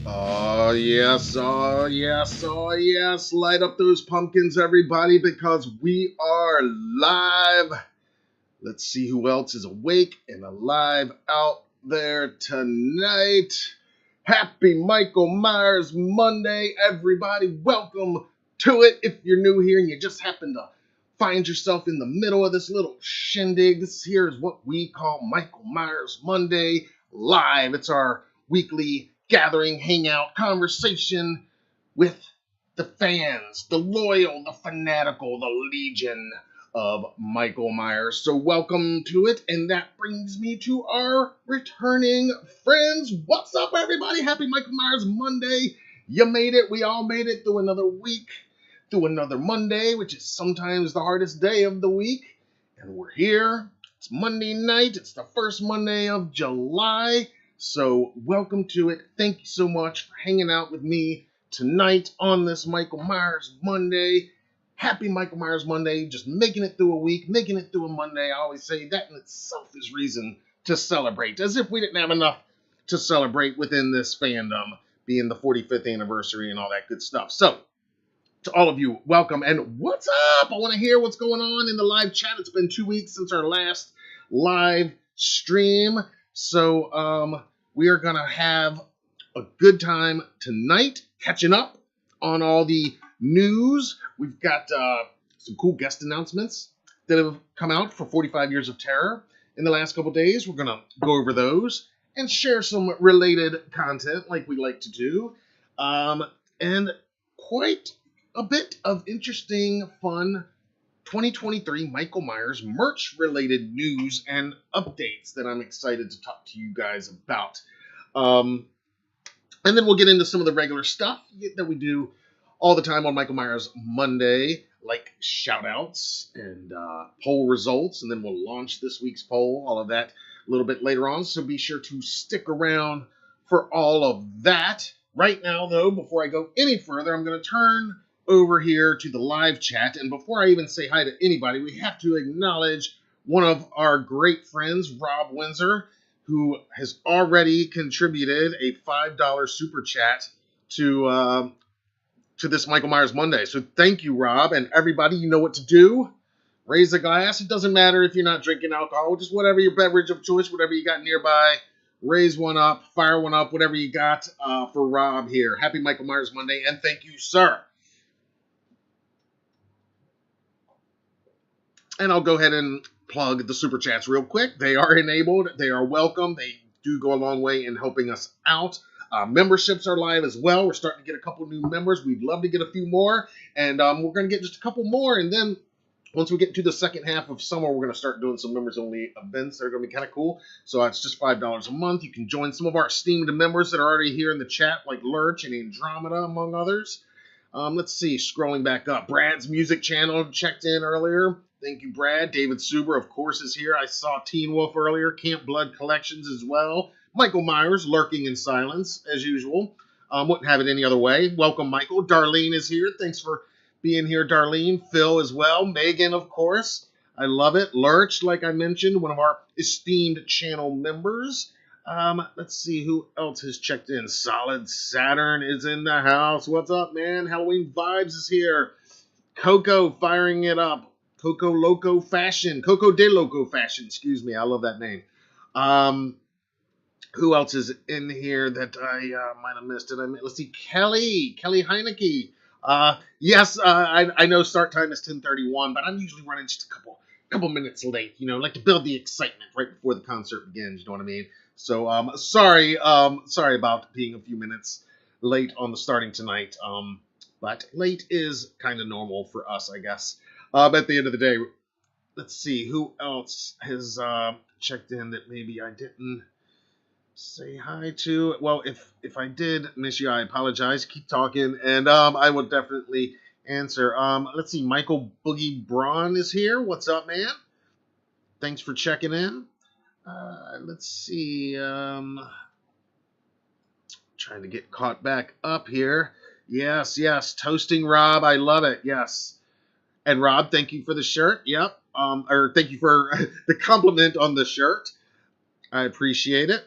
Oh, yes, oh, yes, oh, yes. Light up those pumpkins, everybody, because we are live. Let's see who else is awake and alive out there tonight. Happy Michael Myers Monday, everybody. Welcome to it. If you're new here and you just happen to find yourself in the middle of this little shindig, this here is what we call Michael Myers Monday Live. It's our weekly gathering, hangout, conversation with the fans, the loyal, the fanatical, the legion of Michael Myers. So welcome to it, and that brings me to our returning friends. What's up, everybody? Happy Michael Myers Monday. You made it. We all made it through another week, through another Monday, which is sometimes the hardest day of the week. And we're here. It's Monday night. It's the first Monday of July. So welcome to it. Thank you so much for hanging out with me tonight on this Michael Myers Monday. Happy Michael Myers Monday. Just making it through a week, making it through a Monday. I always say that in itself is reason to celebrate, as if we didn't have enough to celebrate within this fandom, being the 45th anniversary and all that good stuff. So, to all of you, welcome. And what's up? I want to hear what's going on in the live chat. It's been 2 weeks since our last live stream. So we are going to have a good time tonight, catching up on all the news. We've got some cool guest announcements that have come out for 45 Years of Terror in the last couple days. We're going to go over those and share some related content like we like to do. And quite a bit of interesting, fun 2023 Michael Myers merch-related news and updates that I'm excited to talk to you guys about. And then we'll get into some of the regular stuff that we do all the time on Michael Myers Monday, like shout-outs and poll results, and then we'll launch this week's poll, all of that a little bit later on, so be sure to stick around for all of that. Right now, though, before I go any further, I'm going to turn over here to the live chat. And before I even say hi to anybody, we have to acknowledge one of our great friends, Rob Windsor, who has already contributed a $5 super chat to this Michael Myers Monday. So thank you, Rob. And everybody, you know what to do. Raise a glass. It doesn't matter if you're not drinking alcohol, just whatever your beverage of choice, whatever you got nearby. Raise one up, fire one up, whatever you got for Rob here. Happy Michael Myers Monday, and thank you, sir. And I'll go ahead and plug the super chats real quick. They are enabled. They are welcome. They do go a long way in helping us out. Memberships are live as well. We're starting to get a couple new members. We'd love to get a few more. And we're going to get just a couple more. And then once we get to the second half of summer, we're going to start doing some members-only events that are going to be kind of cool. So it's just $5 a month. You can join some of our esteemed members that are already here in the chat, like Lurch and Andromeda, among others. Let's see, scrolling back up. Brad's music channel checked in earlier. Thank you, Brad. David Suber, of course, is here. I saw Teen Wolf earlier. Camp Blood Collections as well. Michael Myers, lurking in silence, as usual. Wouldn't have it any other way. Welcome, Michael. Darlene is here. Thanks for being here, Darlene. Phil as well. Megan, of course. I love it. Lurch, like I mentioned, one of our esteemed channel members. Let's see who else has checked in. Solid Saturn is in the house. What's up, man? Halloween Vibes is here. Coco firing it up. Coco Loco Fashion. Coco de Loco Fashion. Excuse me. I love that name. Who else is in here that I might have missed it? Let's see. Kelly Heineke. Yes, I know start time is 10:31, but I'm usually running just a couple minutes late. You know, like to build the excitement right before the concert begins. You know what I mean? So sorry about being a few minutes late on the starting tonight. But late is kind of normal for us, I guess. At the end of the day, let's see who else has checked in that maybe I didn't say hi to. Well, if I did miss you, I apologize. Keep talking, and I will definitely answer. Let's see. Michael Boogie Braun is here. What's up, man? Thanks for checking in. Let's see. Trying to get caught back up here. Yes. Toasting Rob. I love it. Yes. And Rob, thank you for the shirt. Yep. Or thank you for the compliment on the shirt. I appreciate it.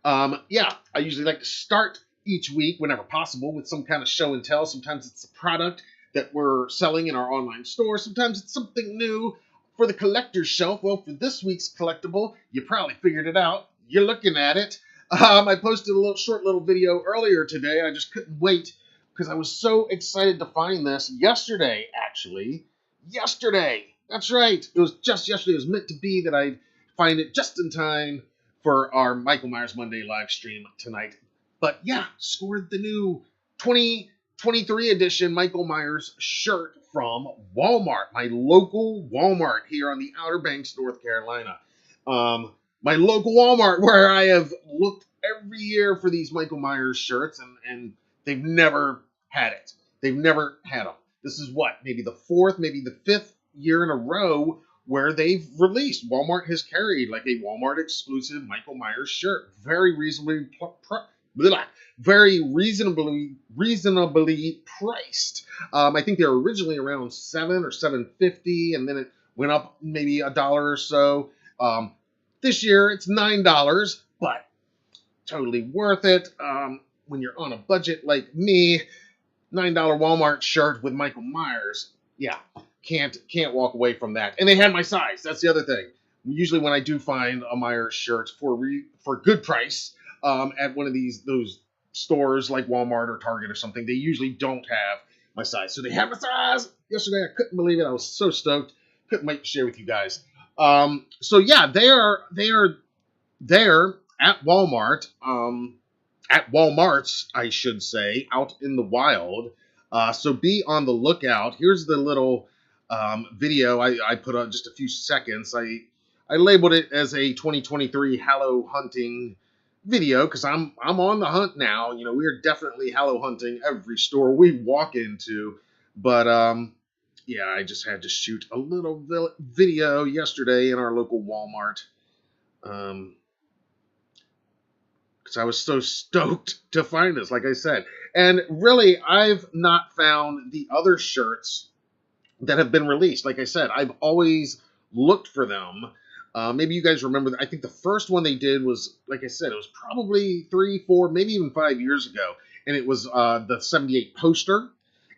Yeah, I usually like to start each week, whenever possible, with some kind of show and tell. Sometimes it's a product that we're selling in our online store. Sometimes it's something new for the collector's shelf. Well, for this week's collectible, you probably figured it out. You're looking at it. I posted a short little video earlier today. I just couldn't wait because I was so excited to find this yesterday, actually. Yesterday. That's right. It was just yesterday. It was meant to be that I'd find it just in time for our Michael Myers Monday live stream tonight. But yeah, scored the new 2023 edition Michael Myers shirt from Walmart, my local Walmart here on the Outer Banks, North Carolina. My local Walmart where I have looked every year for these Michael Myers shirts, and they've never had it. They've never had them. This is what, maybe the fourth, maybe the fifth year in a row where they've released. Walmart has carried like a Walmart exclusive Michael Myers shirt. Very reasonably priced. I think they were originally around $7 or $7.50, and then it went up maybe $1 or so. This year it's $9, but totally worth it. When you're on a budget like me, $9 Walmart shirt with Michael Myers, yeah, can't walk away from that. And they had my size. That's the other thing. Usually when I do find a Myers shirt for good price at one of those stores like Walmart or Target or something, they usually don't have my size. So they had my size yesterday. I couldn't believe it. I was so stoked. Couldn't wait to share with you guys. So yeah, they are there at Walmart. At Walmart's, I should say, out in the wild. So be on the lookout. Here's the little video I put on just a few seconds. I labeled it as a 2023 Hallow hunting video because I'm on the hunt now. You know, we are definitely Hallow hunting every store we walk into. But yeah, I just had to shoot a little video yesterday in our local Walmart. Because I was so stoked to find this, like I said. And really, I've not found the other shirts that have been released. Like I said, I've always looked for them. Maybe you guys remember, I think the first one they did was, like I said, it was probably 3, 4, maybe even 5 years ago. And it was the 78 poster.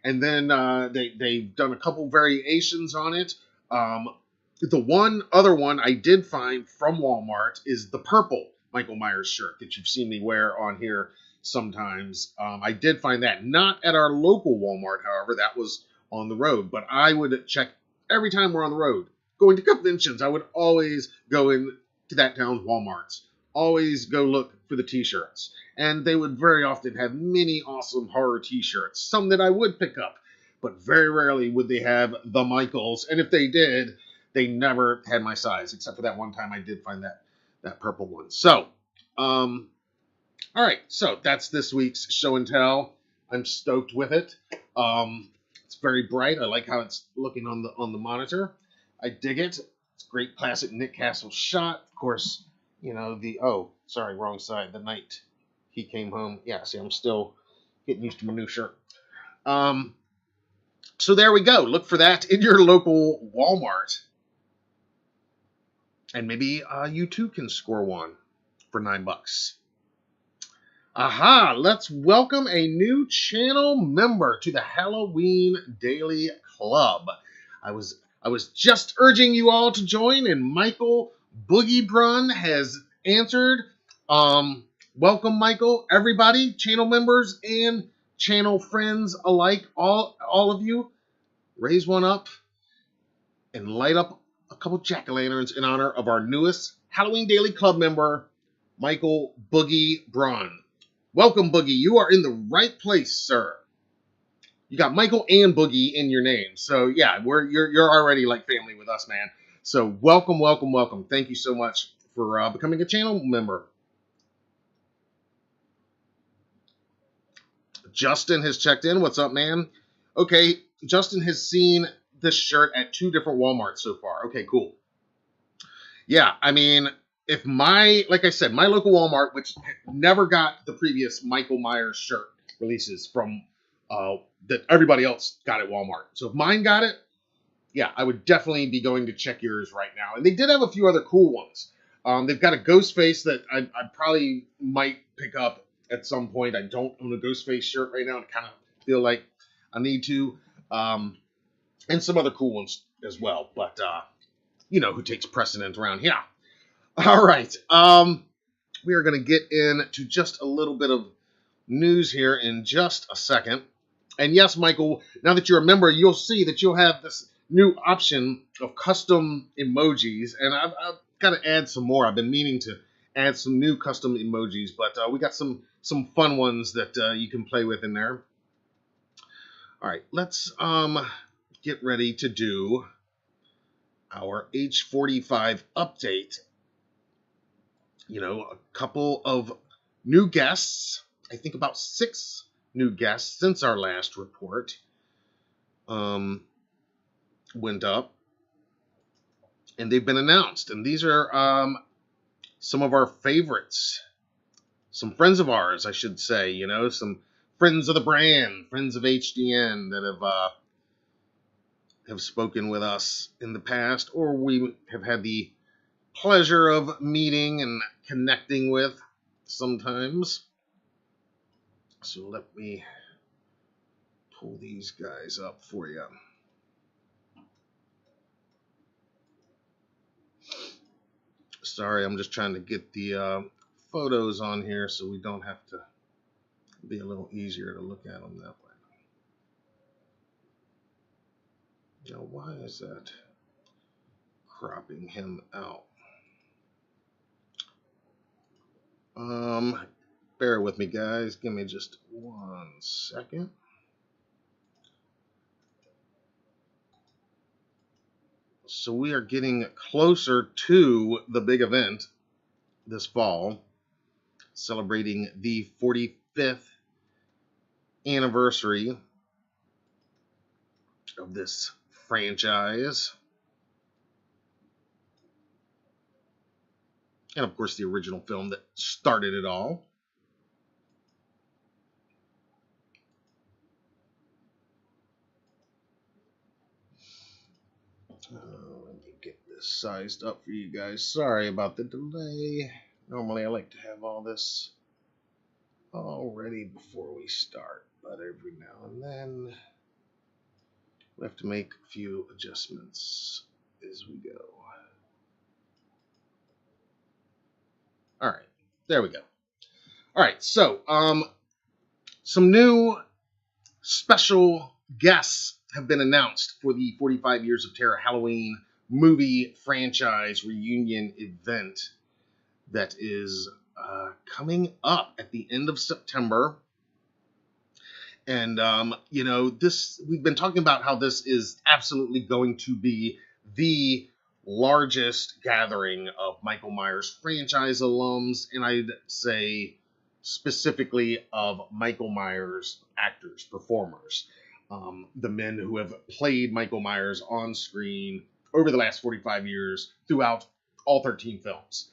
And then they've done a couple variations on it. The one other one I did find from Walmart is the purple Michael Myers shirt that you've seen me wear on here sometimes. I did find that. Not at our local Walmart, however. That was on the road. But I would check every time we're on the road. Going to conventions, I would always go into that town's Walmarts. Always go look for the t-shirts. And they would very often have many awesome horror t-shirts. Some that I would pick up. But very rarely would they have the Michaels. And if they did, they never had my size. Except for that one time I did find that purple one. So, all right. So that's this week's show and tell. I'm stoked with it. It's very bright. I like how it's looking on the monitor. I dig it. It's a great classic Nick Castle shot. Of course, you know, wrong side. The night he came home. Yeah, see, I'm still getting used to my new shirt. So there we go. Look for that in your local Walmart. And maybe you too can score one for $9. Aha! Let's welcome a new channel member to the Halloween Daily Club. I was just urging you all to join, and Michael Boogie Brun has answered. Welcome, Michael. Everybody, channel members and channel friends alike, all of you, raise one up and light up a couple jack-o'-lanterns in honor of our newest Halloween Daily Club member, Michael Boogie Brun. Welcome, Boogie. You are in the right place, sir. You got Michael and Boogie in your name. So, yeah, you're already like family with us, man. So, welcome, welcome, welcome. Thank you so much for becoming a channel member. Justin has checked in. What's up, man? Okay, Justin has seen this shirt at 2 different Walmarts so far. Okay, cool. Yeah, I mean, like I said, my local Walmart, which never got the previous Michael Myers shirt releases from that everybody else got at Walmart. So if mine got it, yeah, I would definitely be going to check yours right now. And they did have a few other cool ones. They've got a Ghostface that I probably might pick up at some point. I don't own a Ghostface shirt right now. I kind of feel like I need to. And some other cool ones as well. But, you know who takes precedent around here. All right. We are going to get into just a little bit of news here in just a second. And yes, Michael, now that you're a member, you'll see that you'll have this new option of custom emojis. And I've got to add some more. I've been meaning to add some new custom emojis, but we got some fun ones that you can play with in there. All right, let's get ready to do our H45 update. You know, a couple of new guests. I think about 6 new guests since our last report went up. And they've been announced. And these are some of our favorites. Some friends of ours, I should say. You know, some friends of the brand, friends of HDN that have spoken with us in the past, or we have had the pleasure of meeting and connecting with sometimes. So let me pull these guys up for you. Sorry, I'm just trying to get the photos on here so we don't have to be a little easier to look at them that way. Now, why is that cropping him out? Bear with me, guys. Give me just 1 second. So we are getting closer to the big event this fall, celebrating the 45th anniversary of this franchise. And, of course, the original film that started it all. Let me get this sized up for you guys. Sorry about the delay. Normally, I like to have all this all ready before we start. But every now and then, we have to make a few adjustments as we go. All right, there we go. All right, so some new special guests have been announced for the 45 Years of Terror Halloween movie franchise reunion event that is coming up at the end of September. And, you know, we've been talking about how this is absolutely going to be the largest gathering of Michael Myers franchise alums, and I'd say specifically of Michael Myers actors, performers, the men who have played Michael Myers on screen over the last 45 years throughout all 13 films.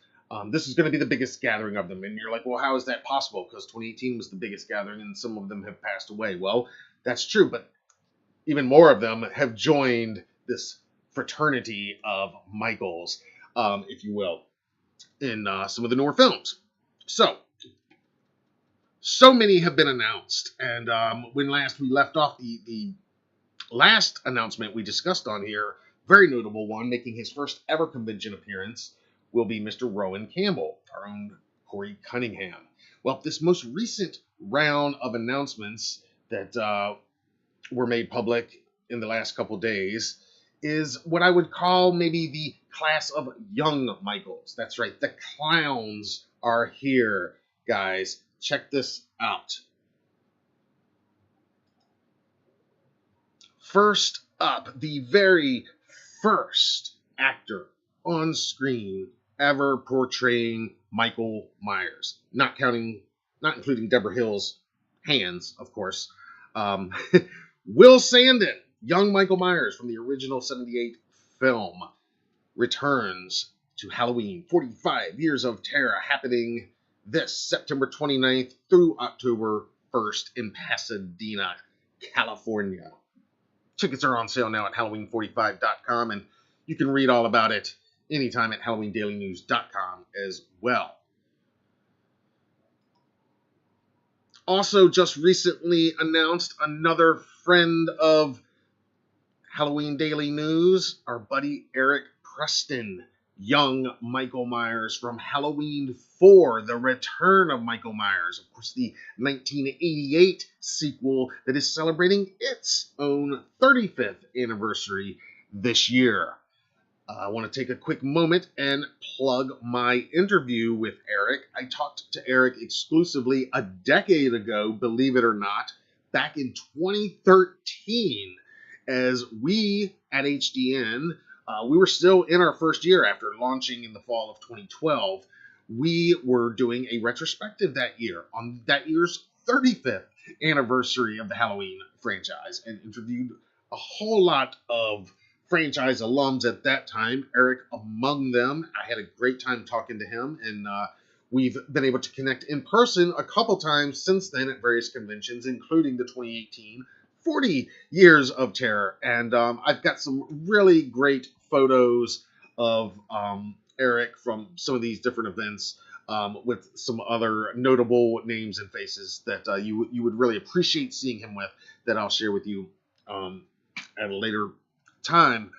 This is going to be the biggest gathering of them, and you're like, well, how is that possible? Because 2018 was the biggest gathering, and some of them have passed away. Well, that's true, but even more of them have joined this fraternity of Michaels, if you will, in some of the newer films. So many have been announced, and when last we left off, the last announcement we discussed on here, very notable one, making his first ever convention appearance, will be Mr. Rowan Campbell, our own Corey Cunningham. Well, this most recent round of announcements that were made public in the last couple days is what I would call maybe the class of young Michaels. That's right, the clowns are here, guys. Check this out. First up, the very first actor on screen ever portraying Michael Myers. Not including Deborah Hill's hands, of course. Will Sandon, young Michael Myers from the original 78 film, returns to Halloween 45 Years of Terror, happening this September 29th through October 1st in Pasadena, California. Tickets are on sale now at Halloween45.com, and you can read all about it anytime at HalloweenDailyNews.com as well. Also, just recently announced another friend of Halloween Daily News, our buddy Eric Preston, young Michael Myers from Halloween 4, The Return of Michael Myers. Of course, the 1988 sequel that is celebrating its own 35th anniversary this year. I want to take a quick moment and plug my interview with Eric. I talked to Eric exclusively a decade ago, believe it or not, back in 2013, as we at HDN, we were still in our first year after launching in the fall of 2012. We were doing a retrospective that year on that year's 35th anniversary of the Halloween franchise, and interviewed a whole lot of franchise alums at that time, Eric among them. I had a great time talking to him, and we've been able to connect in person a couple times since then at various conventions, including the 2018 40 Years of Terror. And I've got some really great photos of Eric from some of these different events with some other notable names and faces that you would really appreciate seeing him with, that I'll share with you at a later time.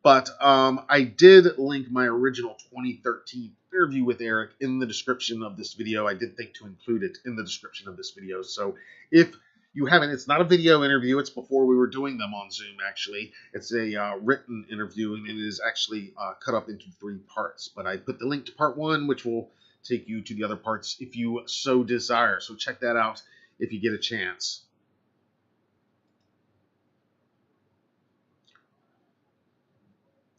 But I did link my original 2013 interview with Eric in the description of this video. I did think to include it in the description of this video. So if you haven't, it's not a video interview. It's before we were doing them on Zoom, actually. It's a written interview, and it is actually cut up into 3 parts. But I put the link to part 1, which will take you to the other parts if you so desire. So check that out if you get a chance.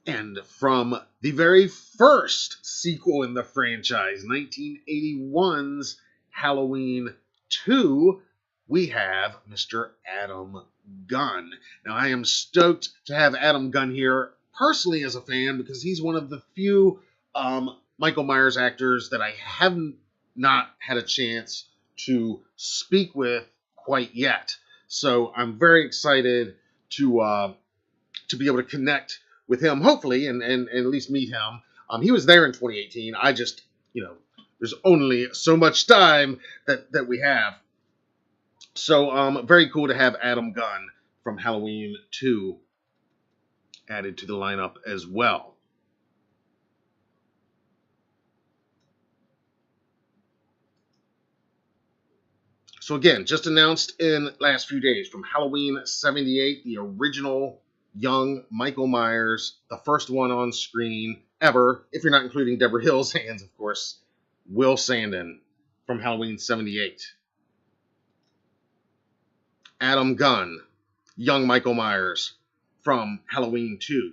And from the very first sequel in the franchise, 1981's Halloween 2, we have Mr. Adam Gunn. Now, I am stoked to have Adam Gunn here, personally as a fan, because he's one of the few Michael Myers actors that I haven't not had a chance to speak with quite yet. So I'm very excited to be able to connect with him, hopefully, and at least meet him. He was there in 2018. I just, there's only so much time that we have. So, very cool to have Adam Gunn from Halloween 2 added to the lineup as well. So again, just announced in the last few days, from Halloween 78, the original young Michael Myers, the first one on screen ever, if you're not including Deborah Hill's hands, of course, Will Sandin from Halloween 78. Adam Gunn, young Michael Myers from Halloween 2.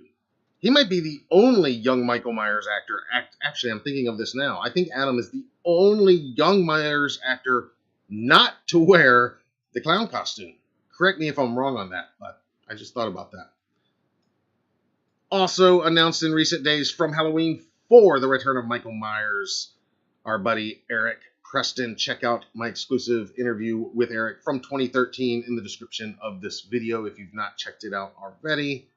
He might be the only young Michael Myers actor. Actually, I'm thinking of this now. I think Adam is the only young Myers actor not to wear the clown costume. Correct me if I'm wrong on that, but I just thought about that. Also announced in recent days, from Halloween 4, The Return of Michael Myers, our buddy Eric Preston. Check out my exclusive interview with Eric from 2013 in the description of this video if you've not checked it out already.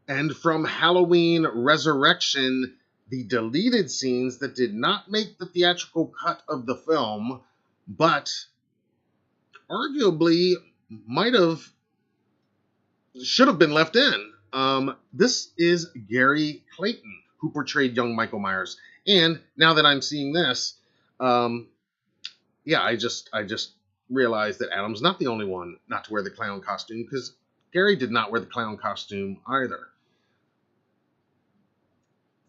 And from Halloween Resurrection, the deleted scenes that did not make the theatrical cut of the film, but arguably should have been left in. This is Gary Clayton, who portrayed young Michael Myers. And now that I'm seeing this, I just realized that Adam's not the only one not to wear the clown costume, because Gary did not wear the clown costume either.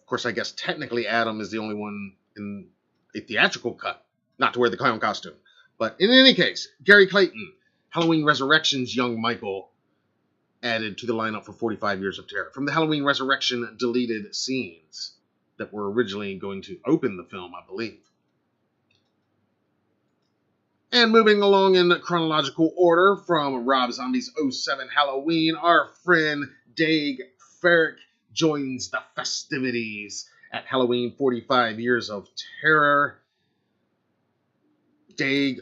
Of course, I guess technically Adam is the only one in a theatrical cut not to wear the clown costume. But in any case, Gary Clayton, Halloween Resurrection's young Michael, added to the lineup for 45 Years of Terror, from the Halloween Resurrection deleted scenes that were originally going to open the film, I believe. And moving along in chronological order, from Rob Zombie's 07 Halloween, our friend Daig Farrick joins the festivities at Halloween 45 Years of Terror. Daig,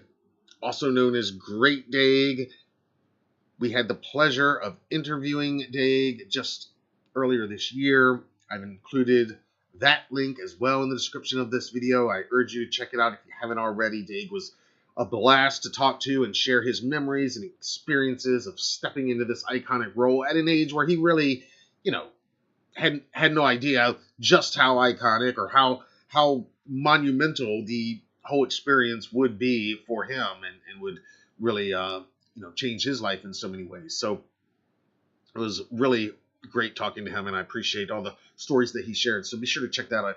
also known as Great Daig, We had the pleasure of interviewing Daig just earlier this year. I've included that link as well in the description of this video. I urge you to check it out if you haven't already. Daig was a blast to talk to and share his memories and experiences of stepping into this iconic role at an age where he really, had no idea just how iconic or how monumental the whole experience would be for him, and would really change his life in so many ways. So it was really great talking to him, and I appreciate all the stories that he shared. So be sure to check that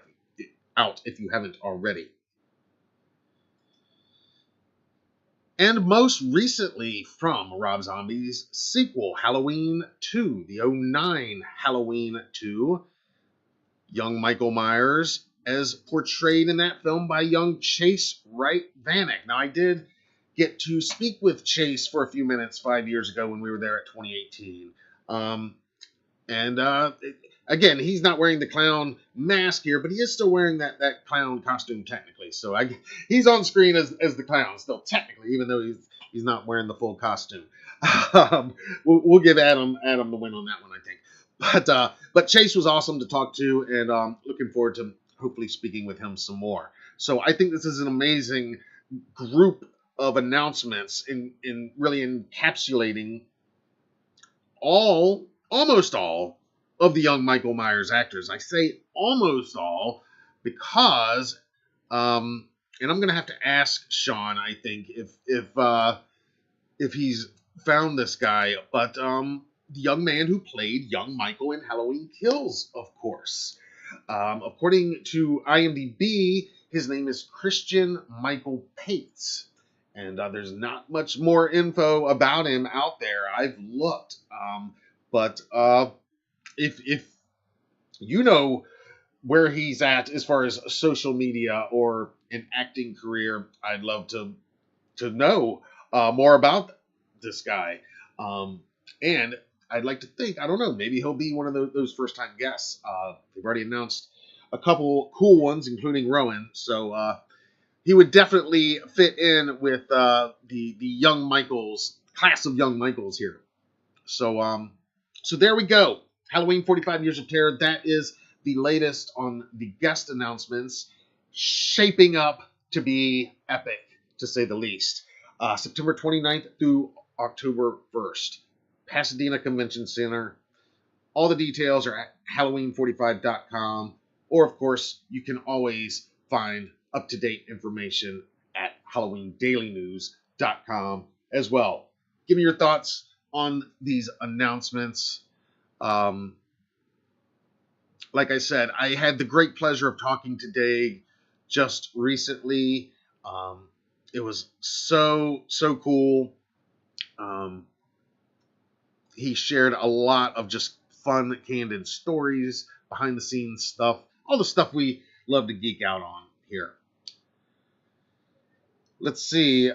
out if you haven't already. And most recently from Rob Zombie's sequel, Halloween 2, the 2009 Halloween 2, young Michael Myers as portrayed in that film by young Chase Wright Vanek. Now, I did get to speak with Chase for a few minutes 5 years ago when we were there at 2018. Again, he's not wearing the clown mask here, but he is still wearing that clown costume technically. So he's on screen as the clown still technically, even though he's not wearing the full costume. We'll give Adam the win on that one, I think. But Chase was awesome to talk to, and looking forward to hopefully speaking with him some more. So I think this is an amazing group of announcements in really encapsulating almost all of the young Michael Myers actors. I say almost all because, and I'm going to have to ask Sean, I think, if he's found this guy, but the young man who played young Michael in Halloween Kills, of course. According to IMDb, his name is Christian Michael Pates. And there's not much more info about him out there. I've looked. But if you know where he's at as far as social media or an acting career, I'd love to know more about this guy. And I'd like to think, I don't know, maybe he'll be one of those first-time guests. They've already announced a couple cool ones, including Rowan. So he would definitely fit in with the young Michaels, class of young Michaels here. So there we go. Halloween 45 Years of Terror. That is the latest on the guest announcements, shaping up to be epic, to say the least. September 29th through October 1st. Pasadena Convention Center. All the details are at Halloween45.com. Or, of course, you can always find up-to-date information at HalloweenDailyNews.com as well. Give me your thoughts on these announcements. Like I said, I had the great pleasure of talking to Daig just recently. It was so cool. He shared a lot of just fun, candid stories, behind-the-scenes stuff, all the stuff we love to geek out on here. Let's see.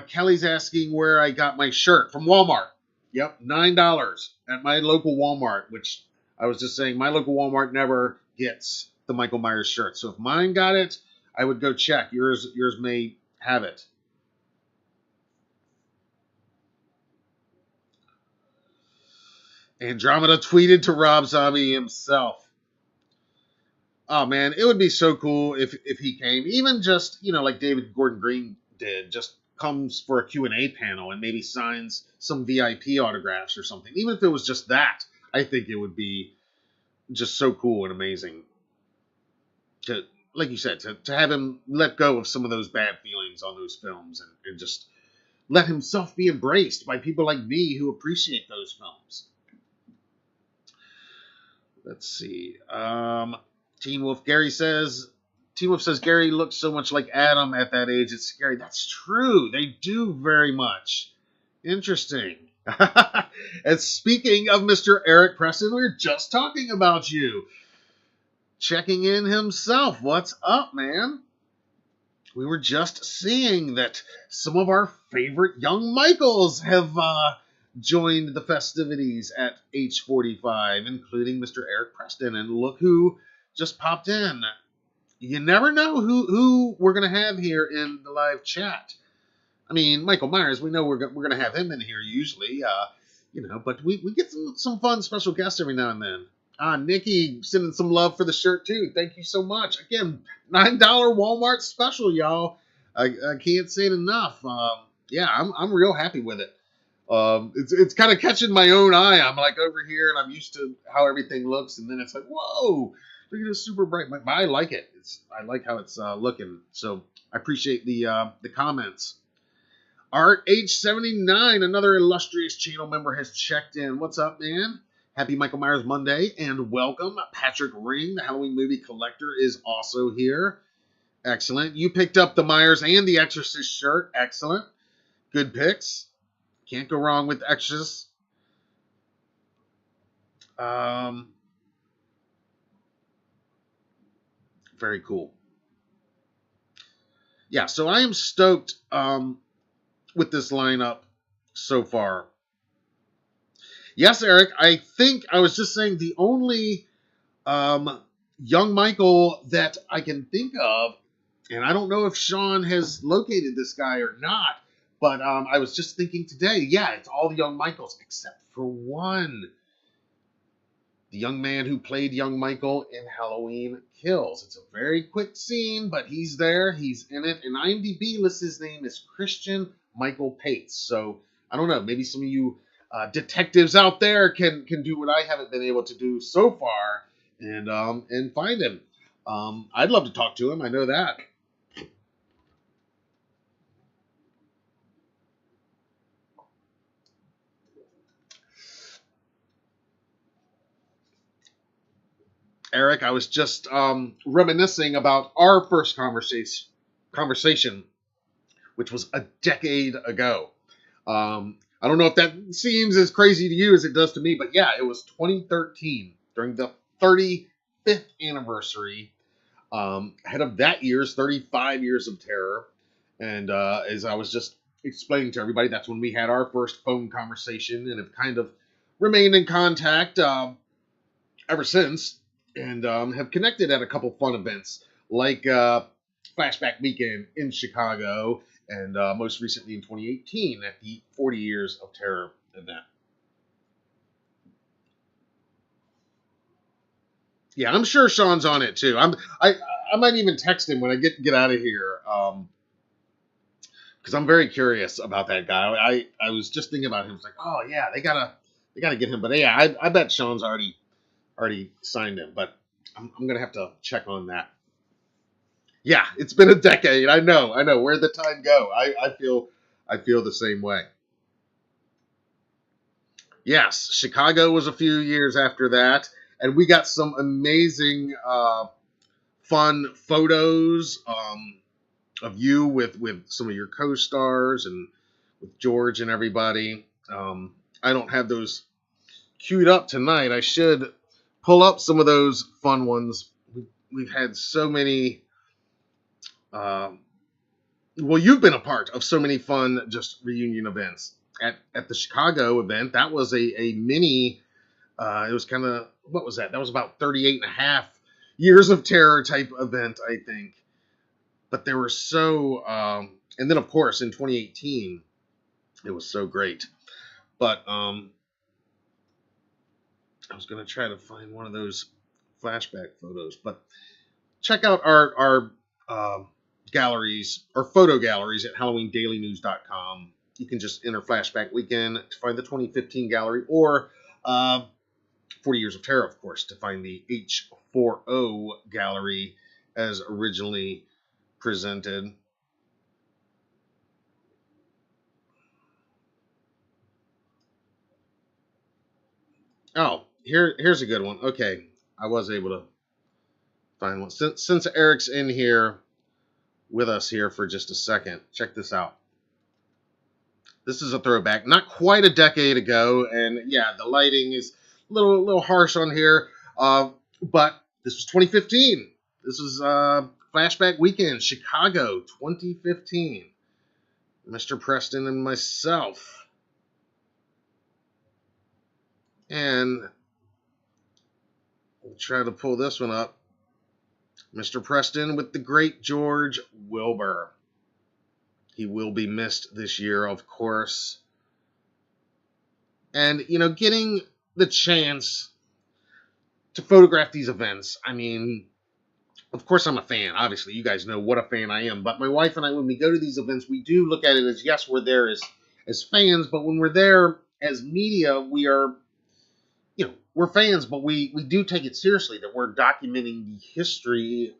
Kelly's asking where I got my shirt. From Walmart. Yep, $9 at my local Walmart, which I was just saying, my local Walmart never gets the Michael Myers shirt. So if mine got it, I would go check. Yours may have it. Andromeda tweeted to Rob Zombie himself. Oh, man, it would be so cool if he came. Even just, like David Gordon Green did, just comes for a Q&A panel and maybe signs some VIP autographs or something. Even if it was just that, I think it would be just so cool and amazing. To, like you said, to have him let go of some of those bad feelings on those films and just let himself be embraced by people like me who appreciate those films. Let's see. Teen Wolf says Gary looks so much like Adam at that age. It's scary. That's true. They do very much. Interesting. And speaking of Mr. Eric Preston, we were just talking about you. Checking in himself. What's up, man? We were just seeing that some of our favorite young Michaels have joined the festivities at H45, including Mr. Eric Preston. And look who just popped in. You never know who we're going to have here in the live chat. I mean, Michael Myers, we know we're going to have him in here usually, but we get some fun special guests every now and then. Nikki sending some love for the shirt too. Thank you so much. Again, $9 Walmart special, y'all. I can't say it enough. I'm real happy with it. It's kind of catching my own eye. I'm like over here and I'm used to how everything looks, and then it's like, whoa, look at this super bright. But I like it. I like how it's looking. So I appreciate the comments. Art H79, another illustrious channel member, has checked in. What's up, man? Happy Michael Myers Monday and welcome. Patrick Ring, the Halloween movie collector, is also here. Excellent. You picked up the Myers and the Exorcist shirt. Excellent. Good picks. Can't go wrong with Exorcist. Very cool. Yeah, so I am stoked with this lineup so far. Yes, Eric, I think I was just saying the only young Michael that I can think of, and I don't know if Sean has located this guy or not, but I was just thinking today, yeah, it's all the young Michaels except for one. The young man who played young Michael in Halloween Kills. It's a very quick scene, but he's there. He's in it. And IMDb lists his name as Christian Michael Pates. So, I don't know. Maybe some of you detectives out there can do what I haven't been able to do so far and find him. I'd love to talk to him. I know that. Eric, I was just reminiscing about our first conversation, which was a decade ago. I don't know if that seems as crazy to you as it does to me, but yeah, it was 2013 during the 35th anniversary, ahead of that year's 35 Years of Terror. And as I was just explaining to everybody, that's when we had our first phone conversation and have kind of remained in contact ever since. And have connected at a couple fun events like Flashback Weekend in Chicago, and most recently in 2018 at the 40 Years of Terror event. Yeah, I'm sure Sean's on it too. I might even text him when I get out of here, because I'm very curious about that guy. I was just thinking about him. It's like, oh yeah, they gotta get him. But yeah, I bet Sean's already signed him, but I'm going to have to check on that. Yeah, it's been a decade. I know. Where'd the time go? I feel the same way. Yes, Chicago was a few years after that, and we got some amazing, fun photos of you with some of your co-stars and with George and everybody. I don't have those queued up tonight. I should pull up some of those fun ones. We've had so many. Well, you've been a part of so many fun just reunion events. At the Chicago event, that was a mini. It was kind of, what was that? That was about 38 and a half years of terror type event, I think. But they were so, and then of course in 2018, it was so great. But I was going to try to find one of those flashback photos, but check out our galleries or photo galleries at HalloweenDailyNews.com. You can just enter Flashback Weekend to find the 2015 gallery, or 40 Years of Terror, of course, to find the H4O gallery as originally presented. Oh, here's a good one. Okay, I was able to find one. Since Eric's in here with us here for just a second, check this out. This is a throwback, not quite a decade ago, and yeah, the lighting is a little harsh on here, but this was 2015. This was Flashback Weekend, Chicago, 2015. Mr. Preston and myself. And we'll try to pull this one up. Mr. Preston with the great George Wilbur. He will be missed this year, of course. And, getting the chance to photograph these events, I mean, of course I'm a fan. Obviously, you guys know what a fan I am. But my wife and I, when we go to these events, we do look at it as, yes, we're there as fans, but when we're there as media, we are, we're fans, but we do take it seriously that we're documenting the history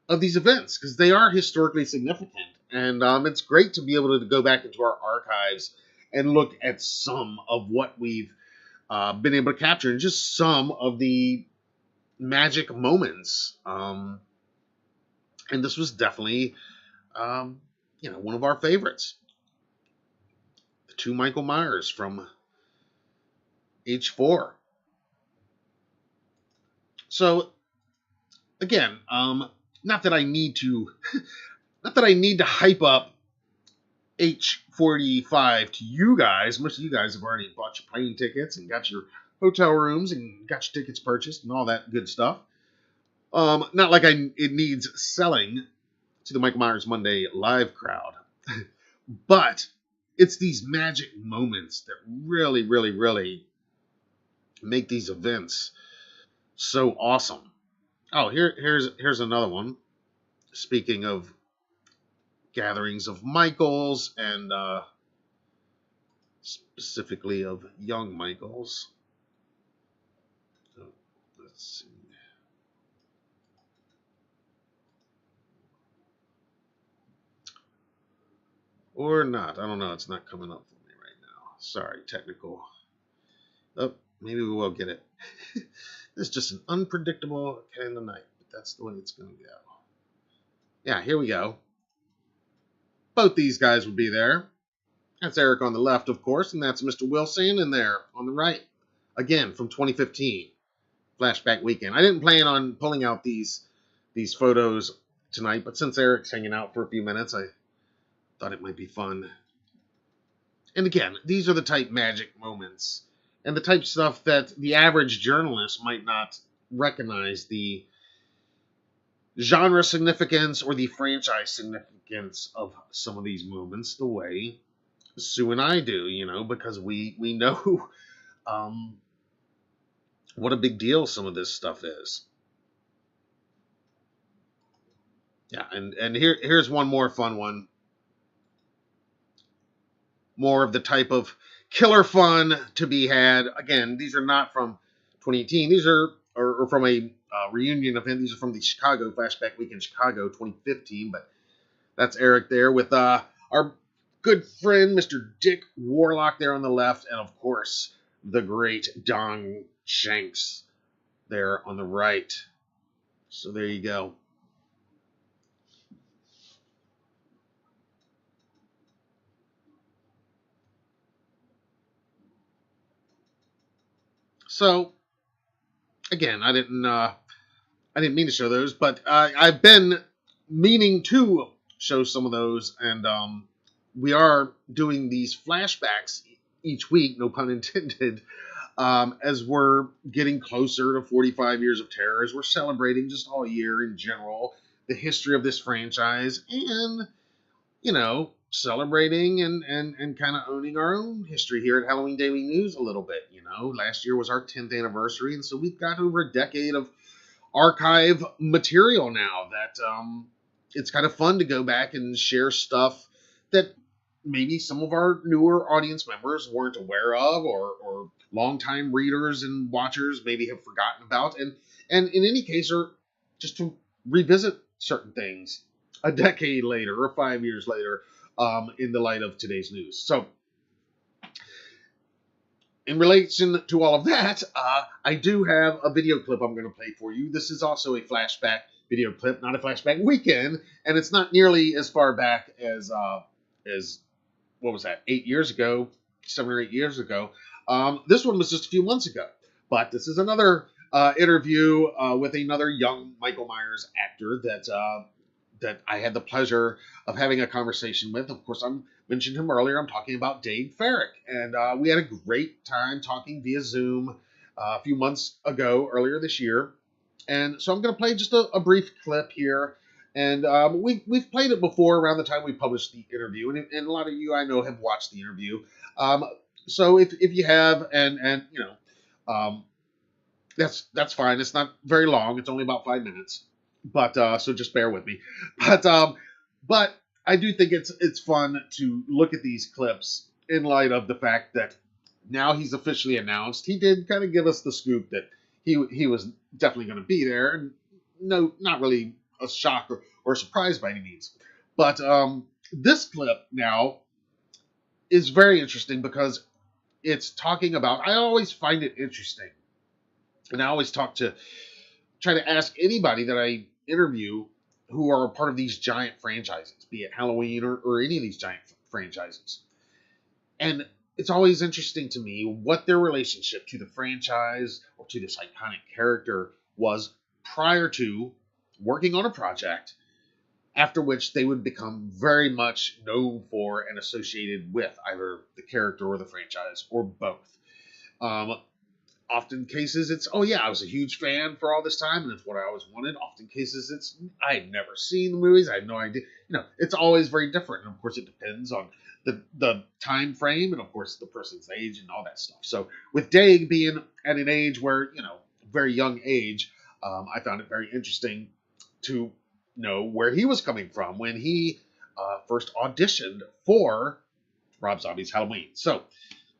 of these events because they are historically significant. And it's great to be able to go back into our archives and look at some of what we've been able to capture and just some of the magic moments. And this was definitely, one of our favorites. The two Michael Myers from H4. So, again, not that I need to hype up H45 to you guys. Most of you guys have already bought your plane tickets and got your hotel rooms and got your tickets purchased and all that good stuff. Not like it needs selling to the Michael Myers Monday live crowd. But it's these magic moments that really, really, really make these events so awesome. Oh, here's another one. Speaking of gatherings of Michaels and specifically of young Michaels. So, let's see. Or not. I don't know. It's not coming up for me right now. Sorry, technical. Oh, maybe we will get it. It's just an unpredictable kind of night, but that's the way it's going to go. Yeah, here we go. Both these guys will be there. That's Eric on the left, of course, and that's Mr. Wilson in there on the right. Again, from 2015, Flashback Weekend. I didn't plan on pulling out these photos tonight, but since Eric's hanging out for a few minutes, I thought it might be fun. And again, these are the type magic moments and the type stuff that the average journalist might not recognize the genre significance or the franchise significance of some of these moments the way Sue and I do, because we know what a big deal some of this stuff is. Yeah, and here's one more fun one. More of the type of killer fun to be had. Again, these are not from 2018. These are or from a reunion event. These are from the Chicago Flashback Weekend Chicago 2015. But that's Eric there with our good friend, Mr. Dick Warlock there on the left. And, of course, the great Don Shanks there on the right. So there you go. So, again, I didn't mean to show those, but I've been meaning to show some of those, and we are doing these flashbacks each week, no pun intended, as we're getting closer to 45 years of terror, as we're celebrating just all year in general the history of this franchise, and celebrating and kind of owning our own history here at Halloween Daily News a little bit. Last year was our 10th anniversary, and so we've got over a decade of archive material now that it's kind of fun to go back and share stuff that maybe some of our newer audience members weren't aware of, or longtime readers and watchers maybe have forgotten about, and in any case, or just to revisit certain things a decade later or 5 years later in the light of today's news. So, in relation to all of that, I do have a video clip I'm going to play for you. This is also a flashback video clip, not a flashback weekend, and it's not nearly as far back as what was that, 8 years ago, 7 or 8 years ago. This one was just a few months ago, but this is another interview with another young Michael Myers actor that I had the pleasure of having a conversation with. Of course, I mentioned him earlier. I'm talking about Dave Farrick. And we had a great time talking via Zoom a few months ago, earlier this year. And so I'm going to play just a brief clip here. And we've played it before around the time we published the interview, and a lot of you I know have watched the interview. Um, so if you have, and you know, that's fine. It's not very long. It's only about 5 minutes, but so just bear with me. But but I do think it's fun to look at these clips in light of the fact that now he's officially announced. He did kind of give us the scoop that he was definitely going to be there, and no, not really a shock or a surprise by any means. But this clip now is very interesting because it's talking about. I always find it interesting, and I always try to ask anybody that I interview who are a part of these giant franchises, be it Halloween or any of these giant franchises. And it's always interesting to me what their relationship to the franchise or to this iconic character was prior to working on a project, after which they would become very much known for and associated with either the character or the franchise or both. Often cases it's, oh yeah, I was a huge fan for all this time and it's what I always wanted. Often cases it's, I had never seen the movies, I had no idea. You know, it's always very different. And of course it depends on the time frame and of course the person's age and all that stuff. So with Daig being at an age where, you know, very young age, I found it very interesting to know where he was coming from when he first auditioned for Rob Zombie's Halloween. So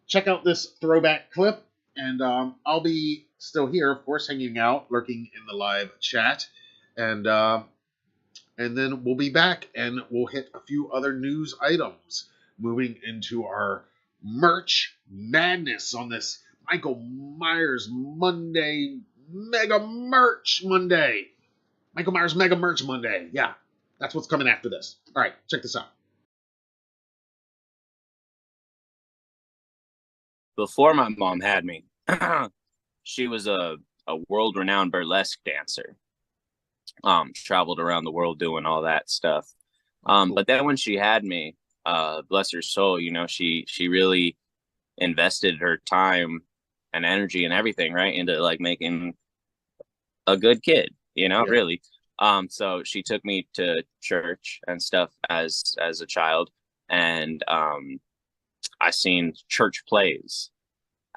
check out this throwback clip. And I'll be still here, of course, hanging out, lurking in the live chat. And then we'll be back and we'll hit a few other news items, moving into our merch madness on this Michael Myers Monday Mega Merch Monday. Michael Myers Mega Merch Monday. Yeah, that's what's coming after this. All right, check this out. Before my mom had me, she was a world-renowned burlesque dancer. Traveled around the world doing all that stuff. But then when she had me, bless her soul, you know, she really invested her time and energy and everything, right, into like making a good kid, you know, really. So she took me to church and stuff as a child, and I seen church plays,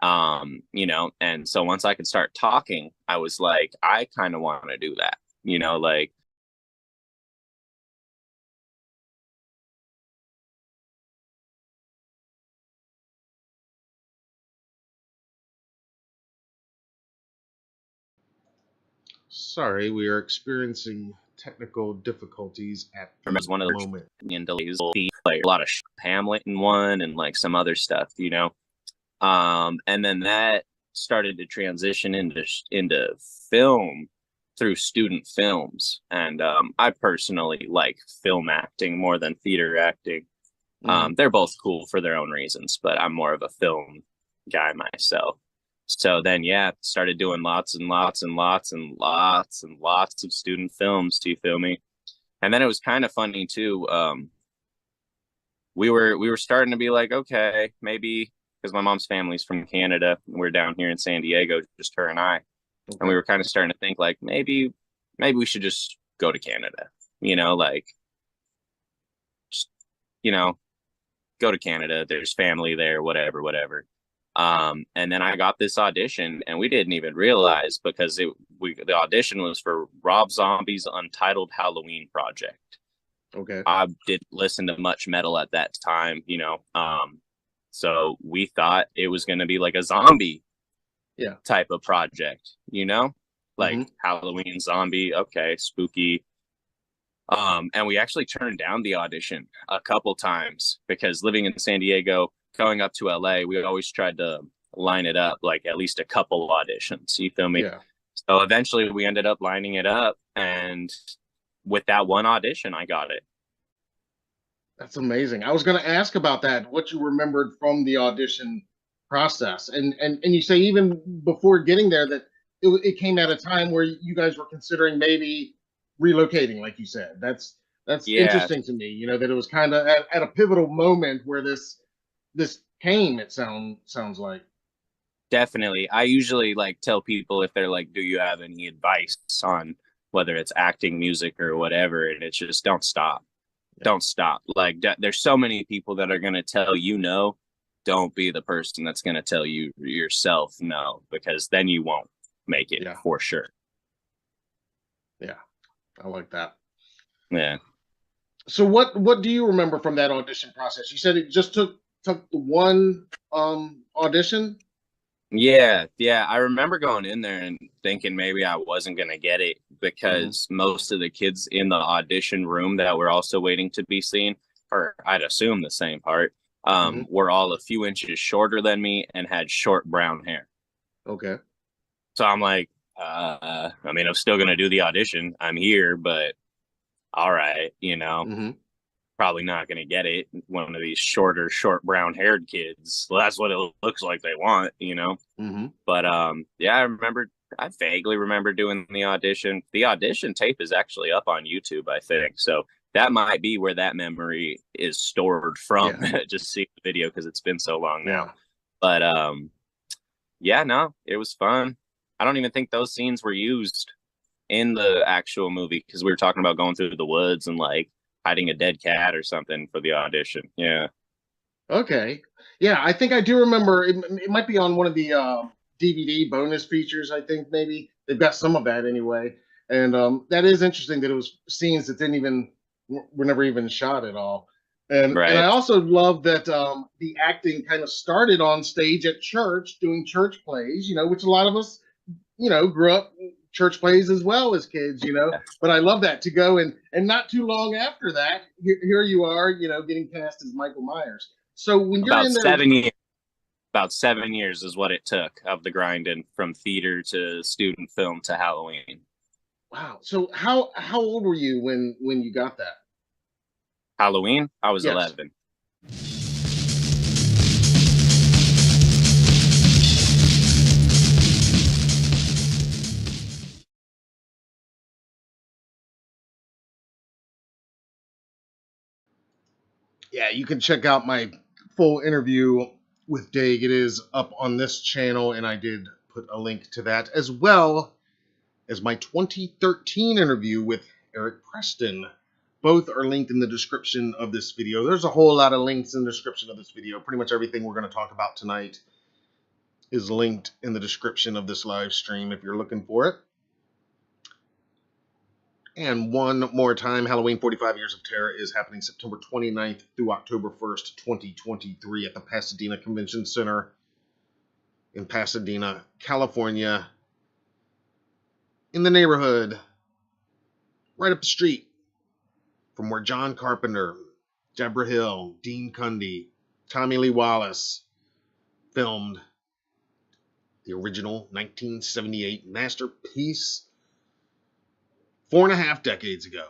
you know, and so once I could start talking, I was like, I kind of want to do that, you know, like. Sorry, we are experiencing technical difficulties at the Was one of the moment. delays, like a lot of Hamlet in one and like some other stuff, you know. And then that started to transition into film through student films, and I personally like film acting more than theater acting. They're both cool for their own reasons, but I'm more of a film guy myself. So then, yeah, started doing lots and lots and lots and lots and lots of student films. Do you feel me? And then it was kind of funny too. We were starting to be like, okay, maybe, because my mom's family's from Canada, and we're down here in San Diego, just her and I, and we were kind of starting to think like maybe we should just go to Canada, you know, like, just, you know, go to Canada. There's family there, whatever. And then I got this audition, and we didn't even realize, because the audition was for Rob Zombie's Untitled Halloween project. Okay. I didn't listen to much metal at that time, you know. So we thought it was going to be like a zombie type of project, you know, like Halloween zombie. Okay, spooky. And we actually turned down the audition a couple times because living in San Diego, going up to LA, we always tried to line it up like at least a couple auditions. You feel me? Yeah. So eventually we ended up lining it up, and with that one audition, I got it. That's amazing. I was going to ask about that, what you remembered from the audition process. And you say even before getting there that it came at a time where you guys were considering maybe relocating, like you said. That's interesting to me, you know, that it was kind of at a pivotal moment where this came, it sounds like. Definitely. I usually like tell people, if they're like, do you have any advice on whether it's acting, music, or whatever. And it's just don't stop. Yeah. Don't stop. Like there's so many people that are going to tell you no. Don't be the person that's going to tell you yourself no, because then you won't make it for sure. Yeah, I like that. Yeah. So what do you remember from that audition process? You said it just took the one audition? Yeah, I remember going in there and thinking maybe I wasn't going to get it because most of the kids in the audition room that were also waiting to be seen, or I'd assume the same part, were all a few inches shorter than me and had short brown hair. Okay. So I'm like, I mean, I'm still going to do the audition. I'm here, but all right, probably not going to get it. One of these short brown haired kids. Well, that's what it looks like they want, But yeah, I vaguely remember doing the audition. The audition tape is actually up on YouTube, I think. So that might be where that memory is stored from. Just see the video because it's been so long now. But yeah, no, it was fun. I don't even think those scenes were used in the actual movie because we were talking about going through the woods and like hiding a dead cat or something for the audition. Yeah. Okay. Yeah, I think I do remember. It might be on one of the DVD bonus features. I think maybe they've got some of that anyway. And that is interesting that it was scenes that were never even shot at all. And I also love that the acting kind of started on stage at church doing church plays, which a lot of us, grew up church plays as well as kids, But I love that to go and not too long after that, here you are, getting cast as Michael Myers. So when you're about in there, 7 years, about 7 years is what it took of the grinding from theater to student film to Halloween. Wow. So how old were you when you got that? Halloween? I was 11. Yeah, you can check out my full interview with Dag. It is up on this channel, and I did put a link to that, as well as my 2013 interview with Eric Preston. Both are linked in the description of this video. There's a whole lot of links in the description of this video. Pretty much everything we're going to talk about tonight is linked in the description of this live stream if you're looking for it. And one more time, Halloween 45 Years of Terror is happening September 29th through October 1st, 2023 at the Pasadena Convention Center in Pasadena, California, in the neighborhood, right up the street from where John Carpenter, Deborah Hill, Dean Cundy, Tommy Lee Wallace filmed the original 1978 masterpiece 4.5 decades ago.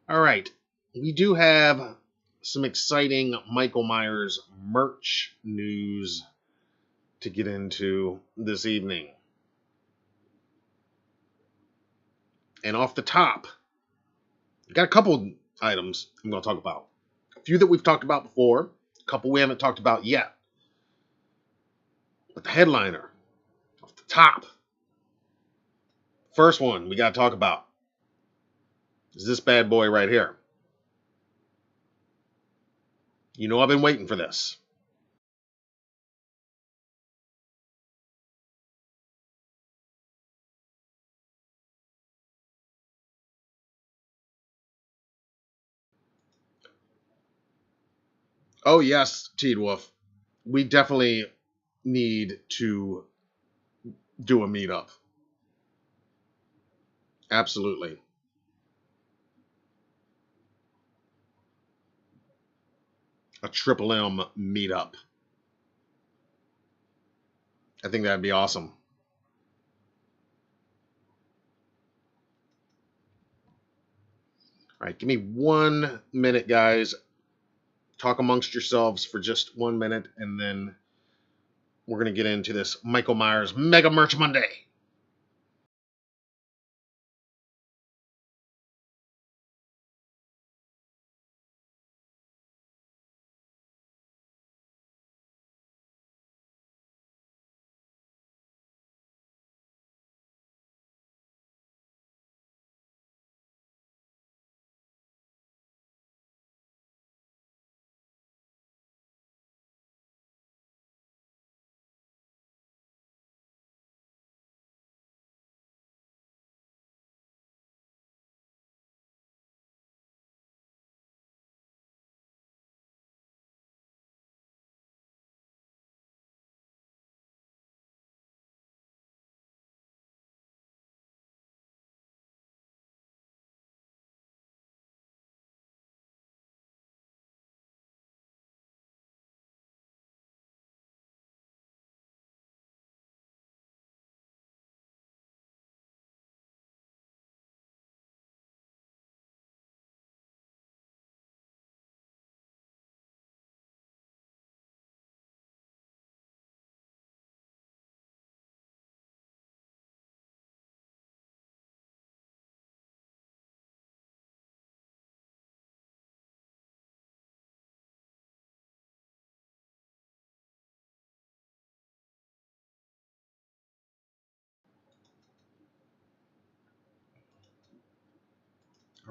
All right, we do have some exciting Michael Myers merch news to get into this evening. And off the top, we got a couple items I'm going to talk about. A few that we've talked about before, a couple we haven't talked about yet. But the headliner, off the top, first one we got to talk about is this bad boy right here. You know I've been waiting for this. Oh yes, Teed Wolf. We definitely need to do a meetup. Absolutely. A Triple M meetup. I think that'd be awesome. All right, give me 1 minute, guys. Talk amongst yourselves for just 1 minute, and then we're going to get into this Michael Myers Mega Merch Monday.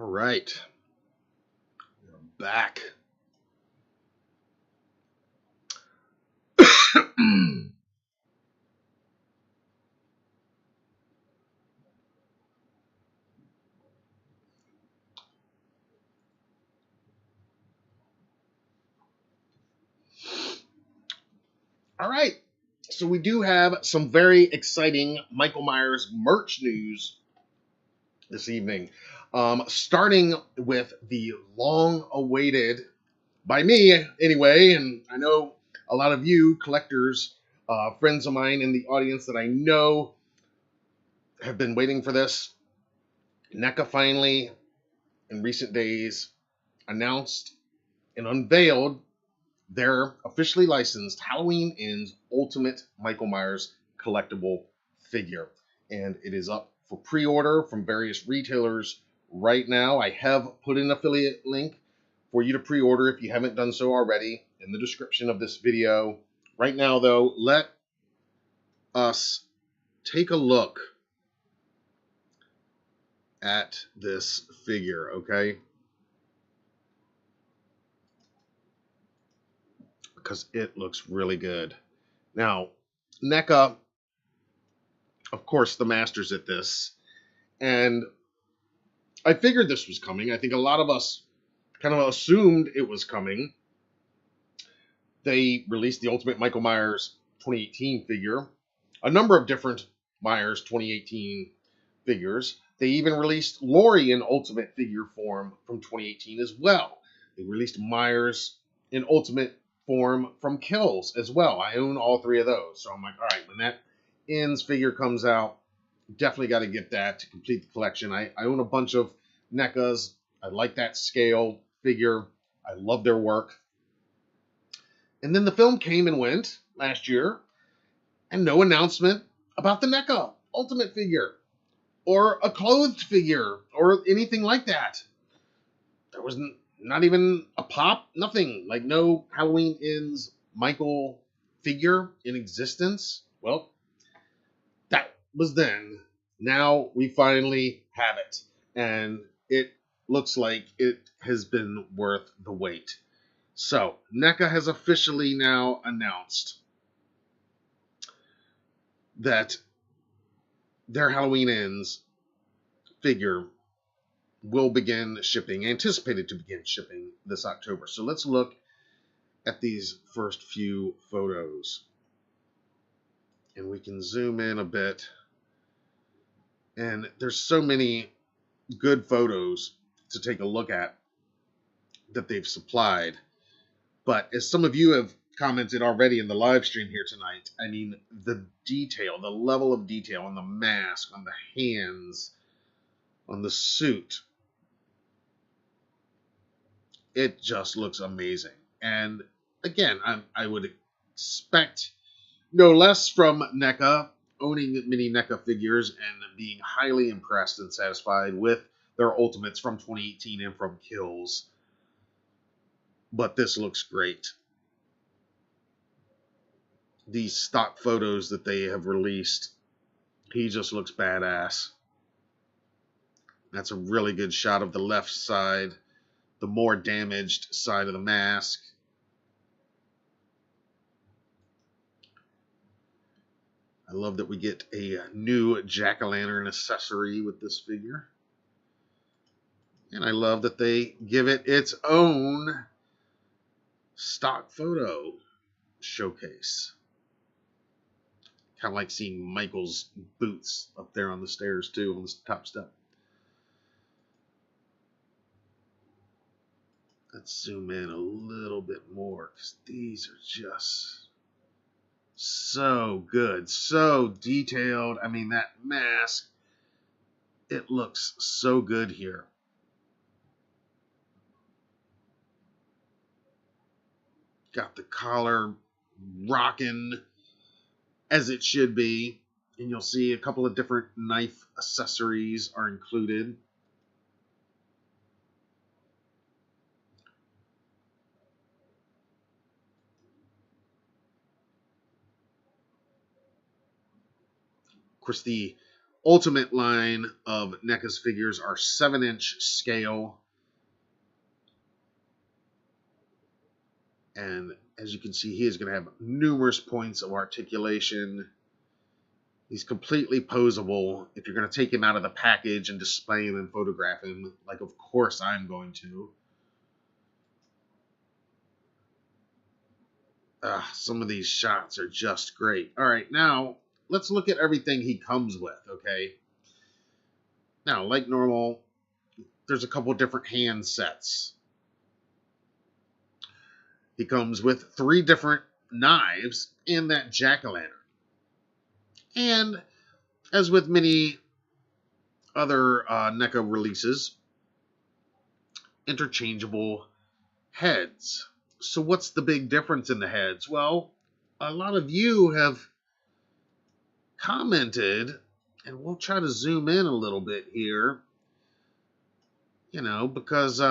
All right. We're back. All right. So we do have some very exciting Michael Myers merch news this evening. Starting with the long-awaited, by me anyway, and I know a lot of you collectors, friends of mine in the audience that I know have been waiting for this. NECA finally, in recent days, announced and unveiled their officially licensed Halloween Ends Ultimate Michael Myers collectible figure. And it is up for pre-order from various retailers right now. I have put an affiliate link for you to pre-order if you haven't done so already in the description of this video. Right now, though, let us take a look at this figure, okay? Because it looks really good. Now, NECA, of course, the masters at this, and I figured this was coming. I think a lot of us kind of assumed it was coming. They released the Ultimate Michael Myers 2018 figure, a number of different Myers 2018 figures. They even released Laurie in Ultimate figure form from 2018 as well. They released Myers in Ultimate form from Kills as well. I own all three of those. So I'm like, all right, when that Ends figure comes out, definitely got to get that to complete the collection. I own a bunch of NECAs. I like that scale figure. I love their work. And then the film came and went last year, and no announcement about the NECA Ultimate figure, or a clothed figure, or anything like that. There was not even a pop, nothing. Like, no Halloween Ends Michael figure in existence. Well, that was then. Now we finally have it, and it looks like it has been worth the wait. So, NECA has officially now announced that their Halloween Ends figure will begin shipping, anticipated to begin shipping this October. So let's look at these first few photos. And we can zoom in a bit. And there's so many good photos to take a look at that they've supplied. But as some of you have commented already in the live stream here tonight, I mean, the detail, the level of detail on the mask, on the hands, on the suit, it just looks amazing. And again, I would expect no less from NECA, owning many NECA figures and being highly impressed and satisfied with their Ultimates from 2018 and from Kills. But this looks great. These stock photos that they have released, he just looks badass. That's a really good shot of the left side, the more damaged side of the mask. I love that we get a new jack-o'-lantern accessory with this figure. And I love that they give it its own stock photo showcase. Kind of like seeing Michael's boots up there on the stairs too, on the top step. Let's zoom in a little bit more, because these are just so good, so detailed. I mean, that mask, it looks so good here. Got the collar rocking as it should be. And you'll see a couple of different knife accessories are included. Of course, the ultimate line of NECA's figures are 7-inch scale. And as you can see, he is going to have numerous points of articulation. He's completely posable. If you're going to take him out of the package and display him and photograph him, like of course I'm going to. Some of these shots are just great. All right, now let's look at everything he comes with, okay? Now, like normal, there's a couple different hand sets. He comes with 3 different knives and that jack-o'-lantern. And as with many other NECA releases, interchangeable heads. So what's the big difference in the heads? Well, a lot of you have commented, and we'll try to zoom in a little bit here, because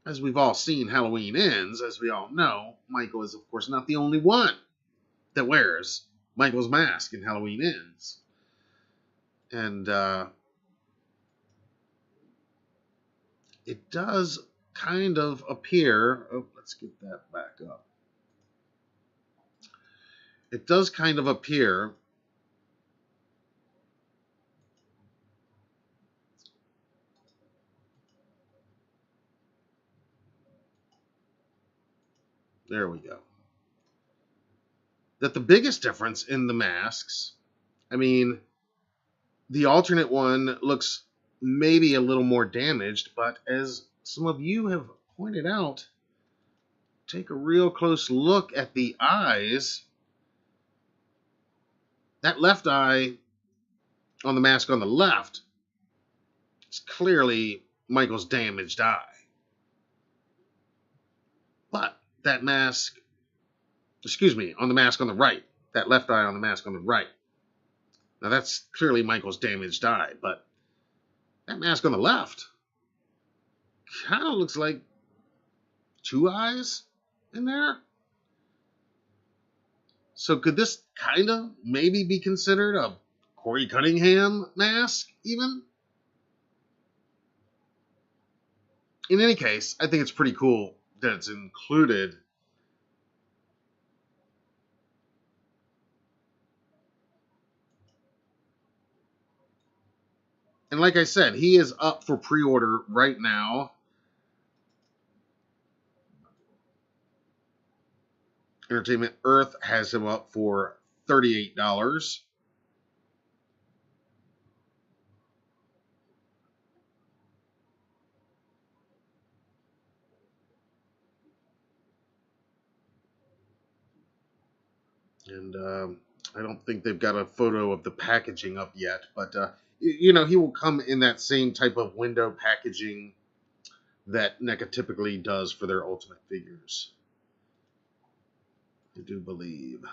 as we've all seen, Halloween Ends, as we all know, Michael is, of course, not the only one that wears Michael's mask in Halloween Ends. And it does kind of appear... Oh, let's get that back up. It does kind of appear... There we go. That the biggest difference in the masks, I mean, the alternate one looks maybe a little more damaged, but as some of you have pointed out, take a real close look at the eyes. That left eye on the mask on the left is clearly Michael's damaged eye. But that mask, on the mask on the right, that left eye on the mask on the right. Now that's clearly Michael's damaged eye, but that mask on the left kind of looks like 2 eyes in there. So could this kind of maybe be considered a Corey Cunningham mask even? In any case, I think it's pretty cool that it's included. And like I said, he is up for pre-order right now. Entertainment Earth has him up for $38. And I don't think they've got a photo of the packaging up yet, but he will come in that same type of window packaging that NECA typically does for their Ultimate figures. I do believe.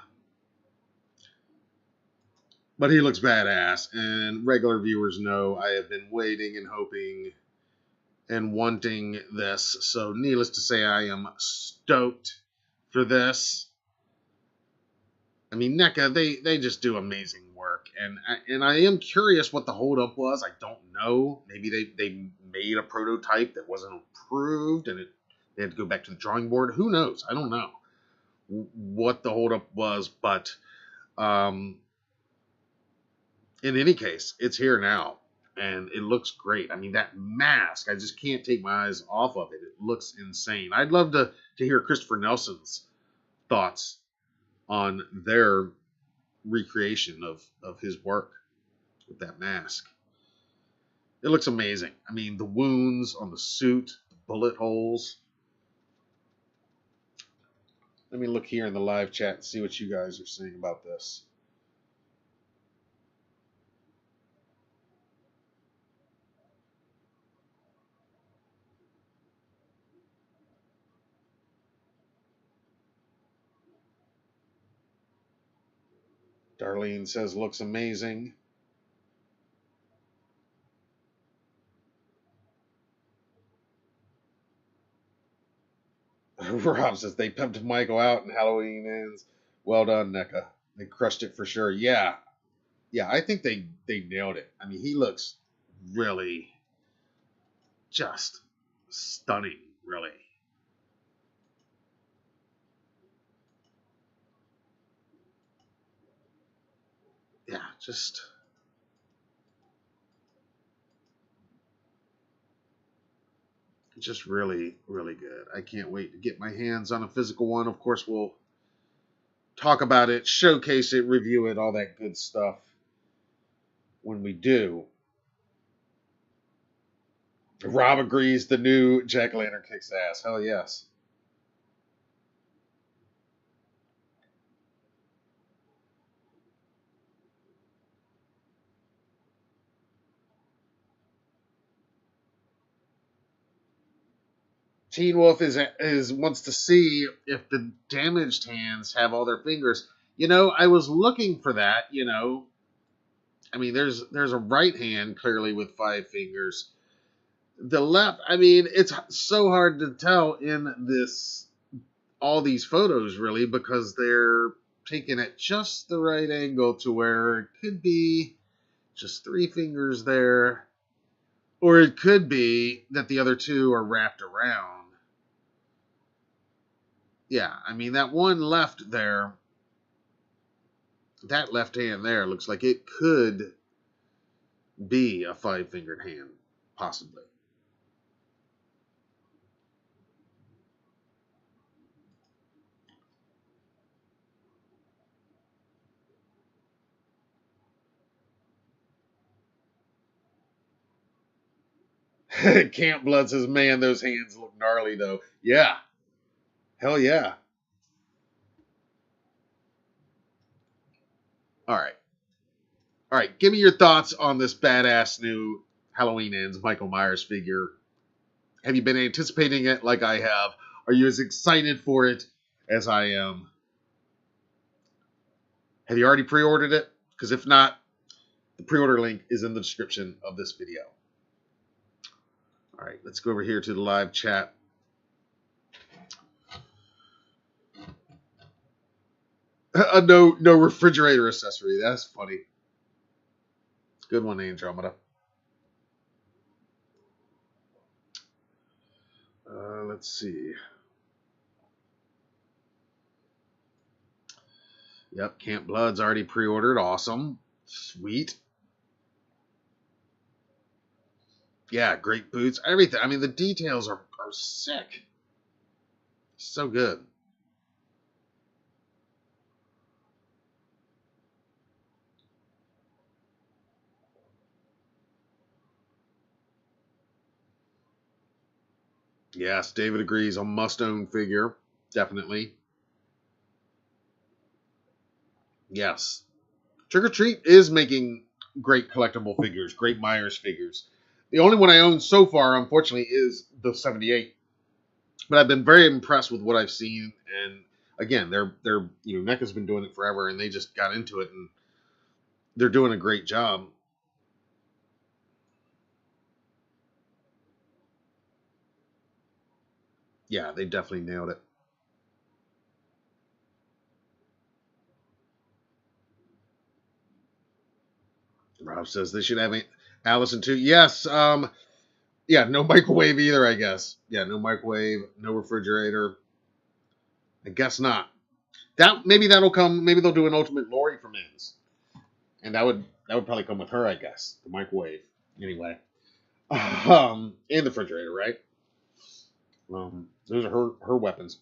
But he looks badass, and regular viewers know I have been waiting and hoping and wanting this. So needless to say, I am stoked for this. I mean, NECA, they just do amazing work, and I am curious what the holdup was. I don't know. Maybe they made a prototype that wasn't approved, and they had to go back to the drawing board. Who knows? I don't know what the holdup was, but in any case, it's here now, and it looks great. I mean, that mask, I just can't take my eyes off of it. It looks insane. I'd love to hear Christopher Nelson's thoughts on their recreation of his work with that mask. It looks amazing. I mean, the wounds on the suit, the bullet holes. Let me look here in the live chat and see what you guys are saying about this. Darlene says, looks amazing. Rob says, they pimped Michael out and Halloween Ends. Well done, NECA. They crushed it for sure. Yeah, Yeah, I think they nailed it. I mean, he looks really just stunning, really. Yeah, just really, really good. I can't wait to get my hands on a physical one. Of course, we'll talk about it, showcase it, review it, all that good stuff when we do. Rob agrees the new Jack Lantern kicks ass. Hell yes. Teen Wolf is wants to see if the damaged hands have all their fingers. I was looking for that. I mean, there's a right hand clearly with 5 fingers. The left, I mean, it's so hard to tell in this all these photos really because they're taken at just the right angle to where it could be just 3 fingers there, or it could be that the other 2 are wrapped around. Yeah, I mean, that one left there, that left hand there looks like it could be a 5-fingered hand, possibly. Camp Blood says, man, those hands look gnarly, though. Yeah. Hell yeah. All right. All right. Give me your thoughts on this badass new Halloween Ends Michael Myers figure. Have you been anticipating it like I have? Are you as excited for it as I am? Have you already pre-ordered it? Because if not, the pre-order link is in the description of this video. All right, let's go over here to the live chat. No refrigerator accessory. That's funny. Good one, Andromeda. Let's see. Yep, Camp Blood's already pre-ordered. Awesome. Sweet. Yeah, great boots. Everything. I mean, the details are sick. So good. Yes, David agrees. A must-own figure. Definitely. Yes. Trick or Treat is making great collectible figures, great Myers figures. The only one I own so far, unfortunately, is the 78. But I've been very impressed with what I've seen. And again, they're Neca's been doing it forever, and they just got into it, and they're doing a great job. Yeah, they definitely nailed it. Rob says they should have Allison too. Yes. Yeah, no microwave either, I guess. Yeah, no microwave, no refrigerator. I guess not. Maybe that'll come. Maybe they'll do an Ultimate Lori from Ins, and that would probably come with her, I guess. The microwave, anyway. And the refrigerator, right? Those are her weapons.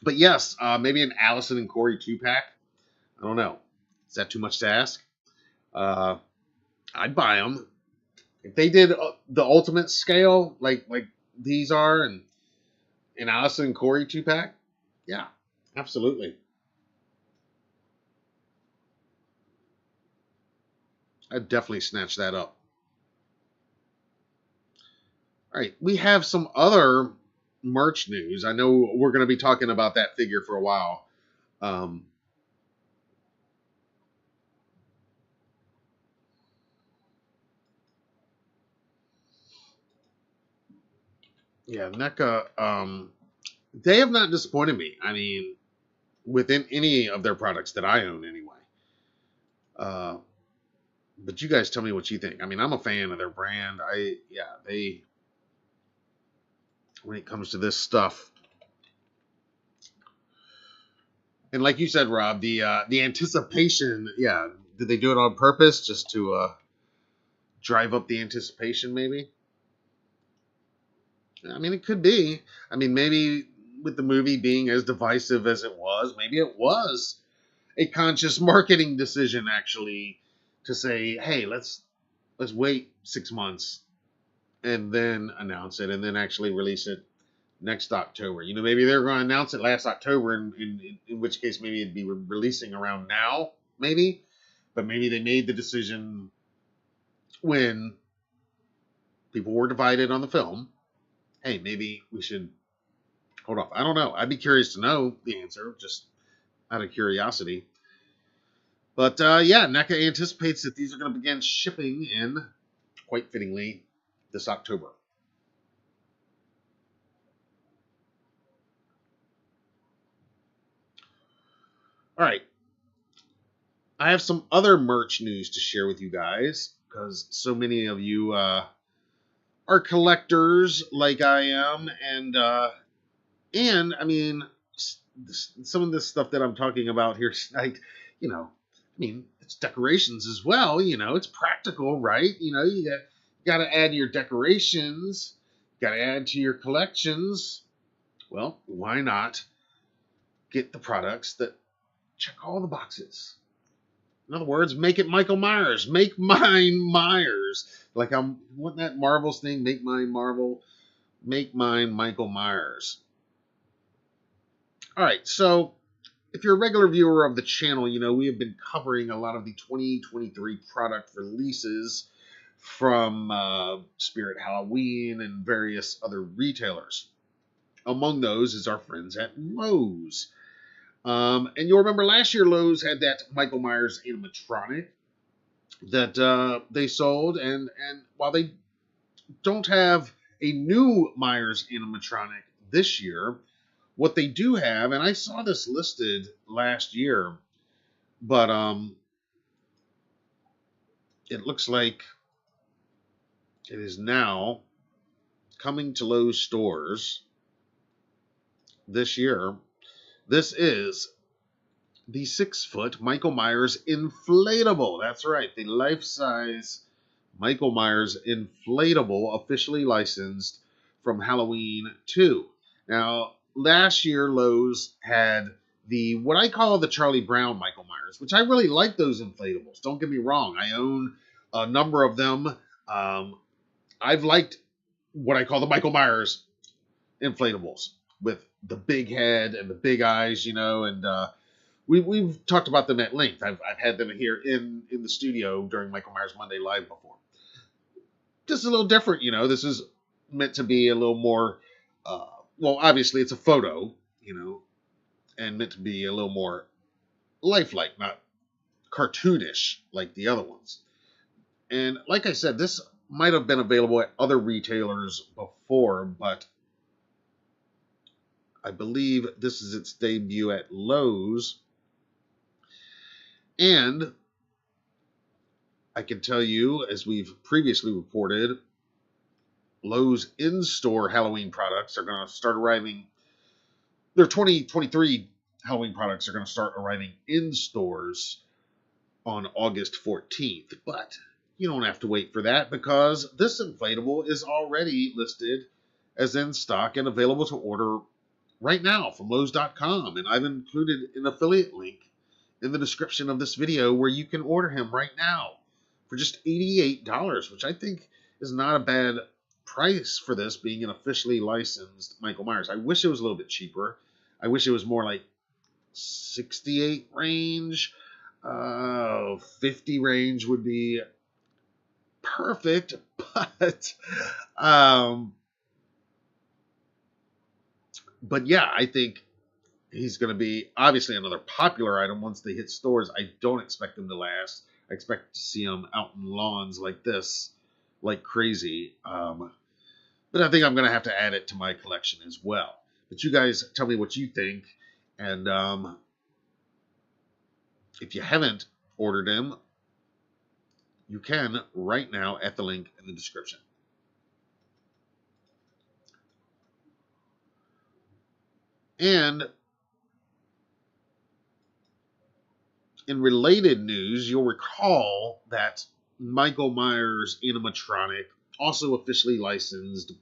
But yes, maybe an Allison and Corey 2-pack. I don't know. Is that too much to ask? I'd buy them if they did the ultimate scale, like these are, and an Allison and Corey 2-pack. Yeah, absolutely. I'd definitely snatch that up. All right, we have some other merch news. I know we're going to be talking about that figure for a while. Yeah, NECA, they have not disappointed me. I mean, within any of their products that I own, anyway. But you guys tell me what you think. I mean, I'm a fan of their brand. They, when it comes to this stuff, and like you said, Rob, the anticipation, yeah, did they do it on purpose just to drive up the anticipation? Maybe. I mean, it could be. I mean, maybe with the movie being as divisive as it was, maybe it was a conscious marketing decision actually to say, hey, let's wait 6 months and then announce it and then actually release it next October. You know, maybe they're going to announce it last October, in which case maybe it'd be releasing around now, maybe. But maybe they made the decision when people were divided on the film. Hey, maybe we should hold off. I don't know. I'd be curious to know the answer, just out of curiosity. But yeah, NECA anticipates that these are going to begin shipping in, quite fittingly, this October. All right. I have some other merch news to share with you guys because so many of you are collectors like I am, and I mean, some of this stuff that I'm talking about here tonight, you know, I mean, it's decorations as well. You know, it's practical, right? You know, you got to add your decorations, got to add to your collections. Well, why not get the products that check all the boxes? In other words, make it Michael Myers. Make mine Myers. Like what that Marvel's thing, make mine Marvel, make mine Michael Myers. All right, so if you're a regular viewer of the channel, you know we have been covering a lot of the 2023 product releases from Spirit Halloween and various other retailers. Among those is our friends at Lowe's. And you'll remember last year Lowe's had that Michael Myers animatronic that they sold, and while they don't have a new Myers animatronic this year, what they do have, and I saw this listed last year, but it looks like it is now coming to Lowe's stores this year. This is the 6-foot Michael Myers inflatable. That's right, the life-size Michael Myers inflatable, officially licensed from Halloween 2. Now, last year Lowe's had what I call the Charlie Brown Michael Myers, which I really like those inflatables. Don't get me wrong. I own a number of them. I've liked what I call the Michael Myers inflatables with the big head and the big eyes, you know, and we've talked about them at length. I've had them here in the studio during Michael Myers Monday Live before. Just a little different, you know. This is meant to be a little more, well, obviously it's a photo, you know, and meant to be a little more lifelike, not cartoonish like the other ones. And like I said, this might have been available at other retailers before, but I believe this is its debut at Lowe's. And I can tell you, as we've previously reported, Lowe's in-store Halloween products are going to start arriving. Their 2023 Halloween products are going to start arriving in stores on August 14th. But you don't have to wait for that because this inflatable is already listed as in stock and available to order right now from Lowes.com. And I've included an affiliate link in the description of this video where you can order him right now for just $88, which I think is not a bad price for this being an officially licensed Michael Myers. I wish it was a little bit cheaper. I wish it was more like 68 range. 50 range would be perfect, but yeah, I think he's going to be obviously another popular item once they hit stores. I don't expect them to last. I expect to see them out in lawns like this, like crazy. But I think I'm going to have to add it to my collection as well. But you guys tell me what you think. And if you haven't ordered him, you can right now at the link in the description. And in related news, you'll recall that Michael Myers Animatronic, also officially licensed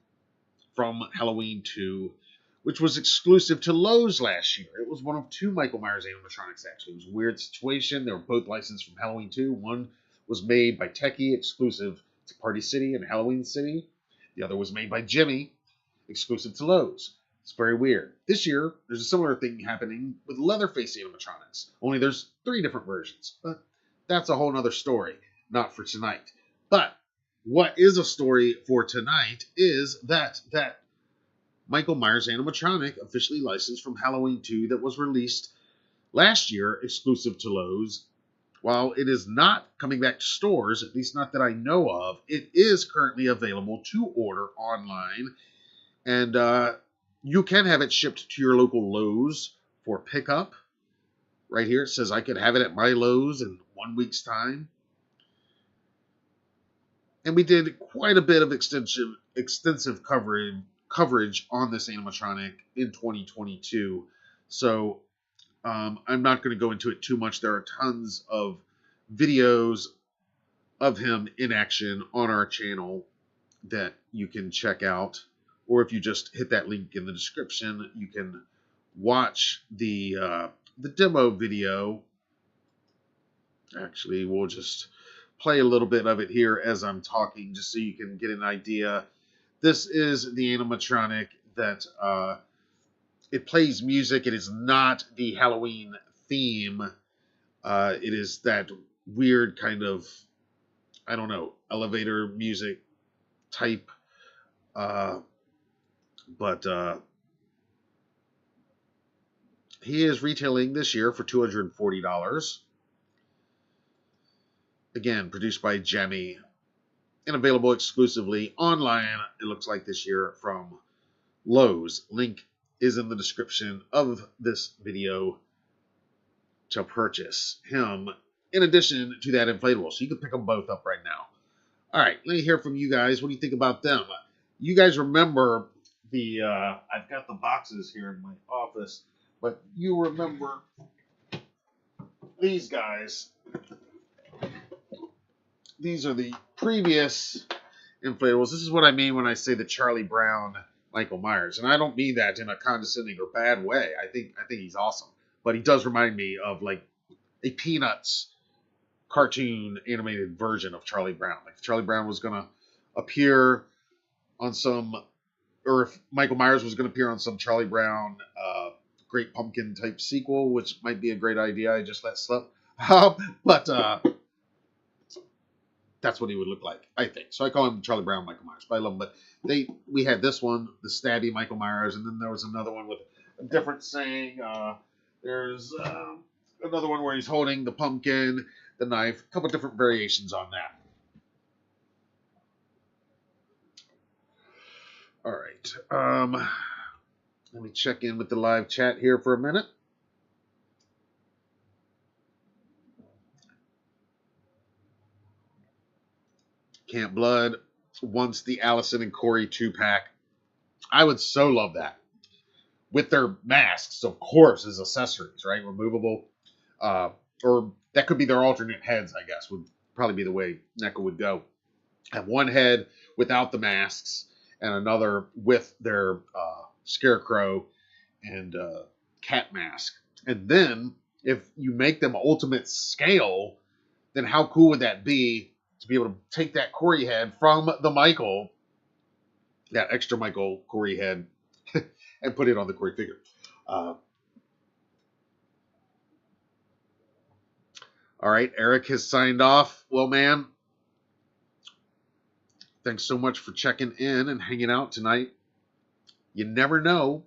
from Halloween 2, which was exclusive to Lowe's last year. It was one of 2 Michael Myers animatronics, actually. It was a weird situation. They were both licensed from Halloween 2. One was made by Techie, exclusive to Party City and Halloween City. The other was made by Jimmy, exclusive to Lowe's. It's very weird. This year, there's a similar thing happening with Leatherface animatronics. Only there's 3 different versions. But that's a whole nother story, not for tonight. But what is a story for tonight is that Michael Myers animatronic, officially licensed from Halloween 2, that was released last year, exclusive to Lowe's. While it is not coming back to stores, at least not that I know of, it is currently available to order online. And you can have it shipped to your local Lowe's for pickup. Right here it says I could have it at my Lowe's in 1 week's time. And we did quite a bit of extensive coverage on this animatronic in 2022. So I'm not going to go into it too much. There are tons of videos of him in action on our channel that you can check out. Or if you just hit that link in the description, you can watch the demo video. Actually, we'll just play a little bit of it here as I'm talking, just so you can get an idea. This is the animatronic that it plays music. It is not the Halloween theme. It is that weird kind of, I don't know, elevator music type. But he is retailing this year for $240. Again, produced by Jemmy and available exclusively online, it looks like this year, from Lowe's. Link is in the description of this video to purchase him, in addition to that inflatable. So you can pick them both up right now. All right, let me hear from you guys. What do you think about them? You guys remember the, I've got the boxes here in my office, but you remember these guys. These are the previous inflatables. This is what I mean when I say the Charlie Brown Michael Myers, and I don't mean that in a condescending or bad way. I think he's awesome, but he does remind me of like a Peanuts cartoon animated version of Charlie Brown. Like if Charlie Brown was gonna appear on some, or if Michael Myers was gonna appear on some Charlie Brown Great Pumpkin type sequel, which might be a great idea. I just let slip, but that's what he would look like, I think. So I call him Charlie Brown Michael Myers, but I love him. But we had this one, the stabby Michael Myers, and then there was another one with a different saying. There's another one where he's holding the pumpkin, the knife, a couple different variations on that. All right. Let me check in with the live chat here for a minute. Camp Blood wants the Allison and Corey 2-pack. I would so love that. With their masks, of course, as accessories, right? Removable. Or that could be their alternate heads, I guess, would probably be the way Neca would go. Have one head without the masks and another with their scarecrow and cat mask. And then, if you make them ultimate scale, then how cool would that be to be able to take that Corey head from the Michael, that extra Michael Corey head, and put it on the Corey figure. All right, Eric has signed off. Well, man, thanks so much for checking in and hanging out tonight. You never know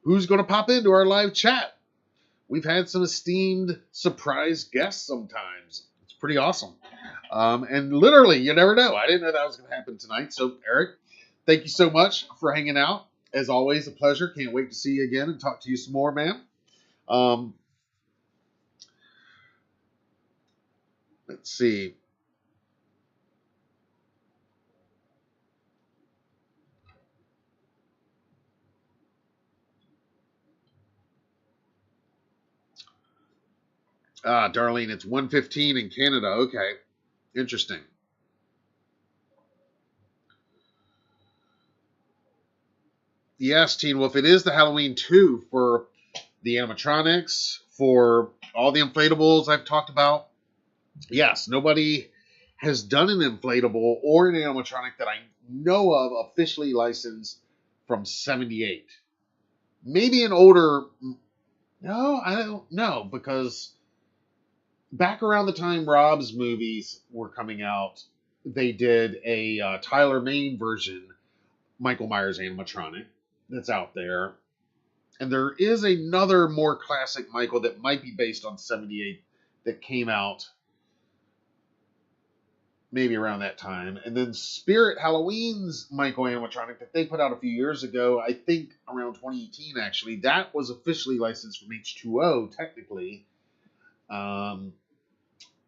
who's going to pop into our live chat. We've had some esteemed surprise guests sometimes. It's pretty awesome. And literally, you never know. I didn't know that was going to happen tonight. So, Eric, thank you so much for hanging out. As always, a pleasure. Can't wait to see you again and talk to you some more, man. Let's see. Ah, Darlene, it's 1:15 in Canada. Okay. Interesting. Yes, Teen Wolf, it is the Halloween 2 for the animatronics, for all the inflatables I've talked about. Yes, nobody has done an inflatable or an animatronic that I know of officially licensed from 78. Maybe an older. No, I don't know, because back around the time Rob's movies were coming out, they did a Tyler Mane version, Michael Myers animatronic, that's out there. And there is another more classic Michael that might be based on 78 that came out maybe around that time. And then Spirit Halloween's Michael animatronic that they put out a few years ago, I think around 2018 actually, that was officially licensed from H2O technically.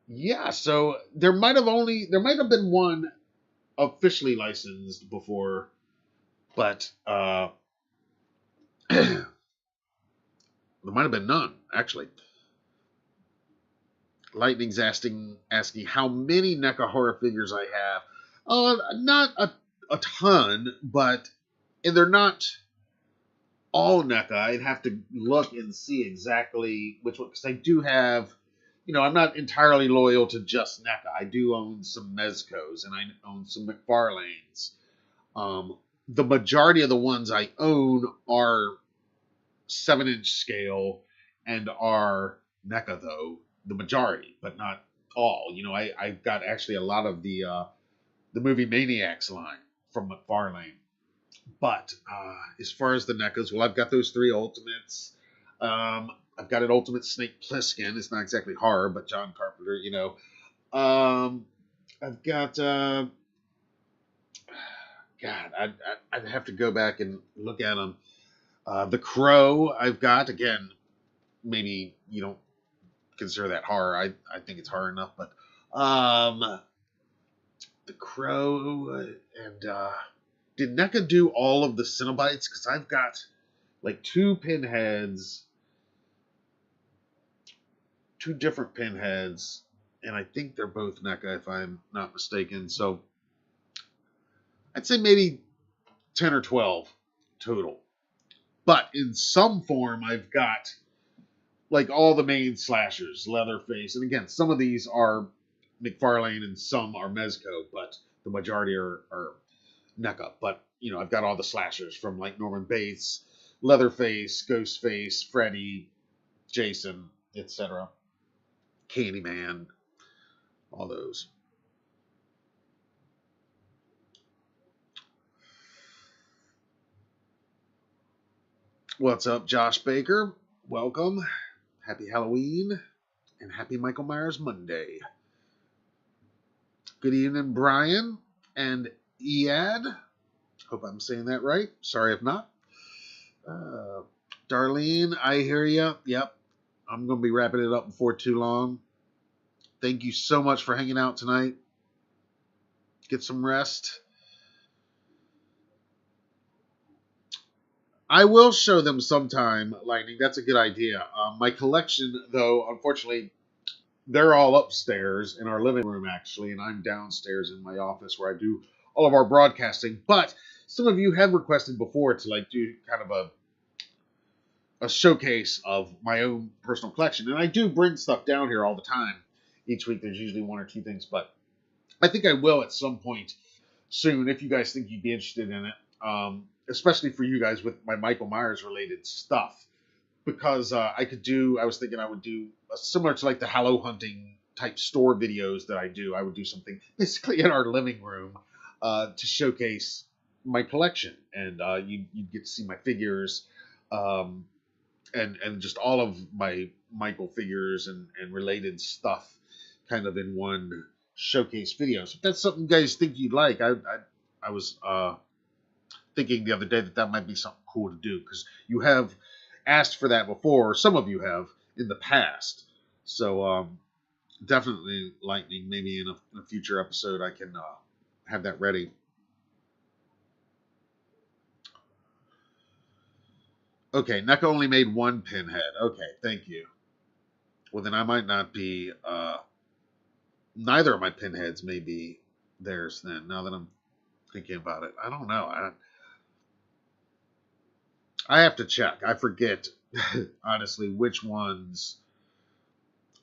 Yeah, so there might have been one officially licensed before, but there might have been none actually. Lightning's asking how many NECA horror figures I have. Not a ton, but and they're not all NECA. I'd have to look and see exactly which one, because I do have. I'm not entirely loyal to just NECA. I do own some Mezcos and I own some McFarlanes. The majority of the ones I own are 7-inch scale and are NECA, though the majority, but not all. I've got actually a lot of the movie Maniacs line from McFarlane. But as far as the NECAs, well, I've got those 3 Ultimates. I've got an Ultimate Snake Plissken. It's not exactly horror, but John Carpenter, I've got God, I'd have to go back and look at them. The Crow, I've got, again, maybe you don't consider that horror. I think it's horror enough, but the Crow and did NECA do all of the Cenobites? Because I've got like 2 pinheads, 2 different pinheads, and I think they're both NECA if I'm not mistaken. So I'd say maybe 10 or 12 total. But in some form, I've got like all the main slashers, Leatherface, and again, some of these are McFarlane and some are Mezco, but the majority are NECA. But I've got all the slashers from like Norman Bates, Leatherface, Ghostface, Freddy, Jason, etc. Candyman, all those. What's up, Josh Baker? Welcome. Happy Halloween and happy Michael Myers Monday. Good evening, Brian and Ead. Hope I'm saying that right. Sorry if not. Darlene, I hear you. Yep. I'm going to be wrapping it up before too long. Thank you so much for hanging out tonight. Get some rest. I will show them sometime, Lightning. That's a good idea. My collection, though, unfortunately, they're all upstairs in our living room, actually, and I'm downstairs in my office where I do all of our broadcasting. But some of you have requested before to like do kind of a showcase of my own personal collection, and I do bring stuff down here all the time. Each week, there's usually 1 or 2 things, but I think I will at some point soon if you guys think you'd be interested in it. Especially for you guys with my Michael Myers related stuff, because I was thinking I would do similar to like the Hallow hunting type store videos that I do. I would do something basically in our living room to showcase my collection, and you'd get to see my figures, and just all of my Michael figures and related stuff, kind of in one showcase video. So if that's something you guys think you'd like, I was thinking the other day that might be something cool to do, because you have asked for that before, or some of you have in the past. So definitely, Lightning, maybe in a future episode I can have that ready. Okay, NECA only made 1 pinhead. Okay, thank you. Well, then I might not be. Neither of my pinheads may be theirs. Then, now that I'm thinking about it, I don't know. I have to check. I forget honestly which ones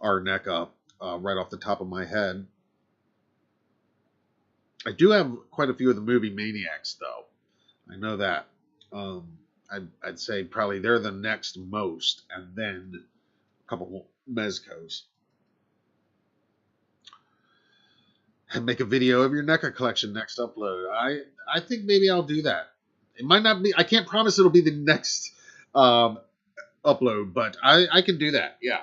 are Neca right off the top of my head. I do have quite a few of the movie Maniacs, though. I know that. I'd say probably they're the next most, and then a couple Mezcos. And make a video of your NECA collection next upload. I think maybe I'll do that. It might not be. I can't promise it'll be the next upload, but I can do that. Yeah,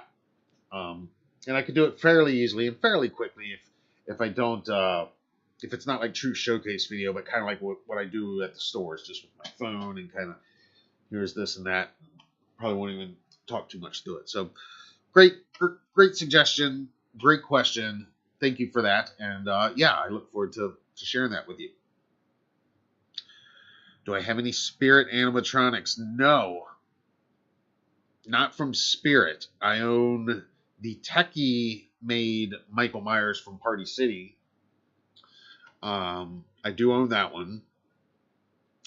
and I can do it fairly easily and fairly quickly if I don't if it's not like true showcase video, but kind of like what I do at the stores, just with my phone and kind of here's this and that. Probably won't even talk too much through it. So great suggestion, great question. Thank you for that, and yeah, I look forward to sharing that with you. Do I have any Spirit animatronics? No, not from Spirit. I own the Techie-made Michael Myers from Party City. I do own that one,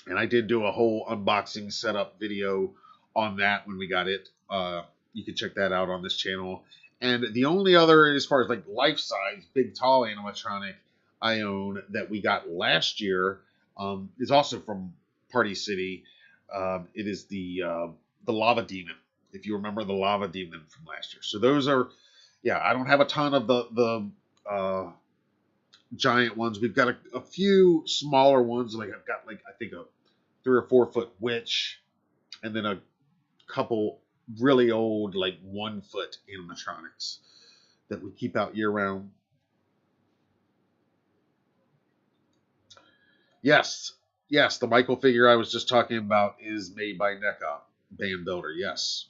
and I did do a whole unboxing setup video on that when we got it. You can check that out on this channel. And the only other, as far as like life-size, big, tall animatronic I own that we got last year is also from Party City. It is the Lava Demon, if you remember the Lava Demon from last year. So those are, yeah, I don't have a ton of the giant ones. We've got a few smaller ones. Like I've got like I think a 3 or 4 foot witch, and then a couple really old like 1 foot animatronics that we keep out year round. Yes, the Michael figure I was just talking about is made by NECA Band Builder. Yes.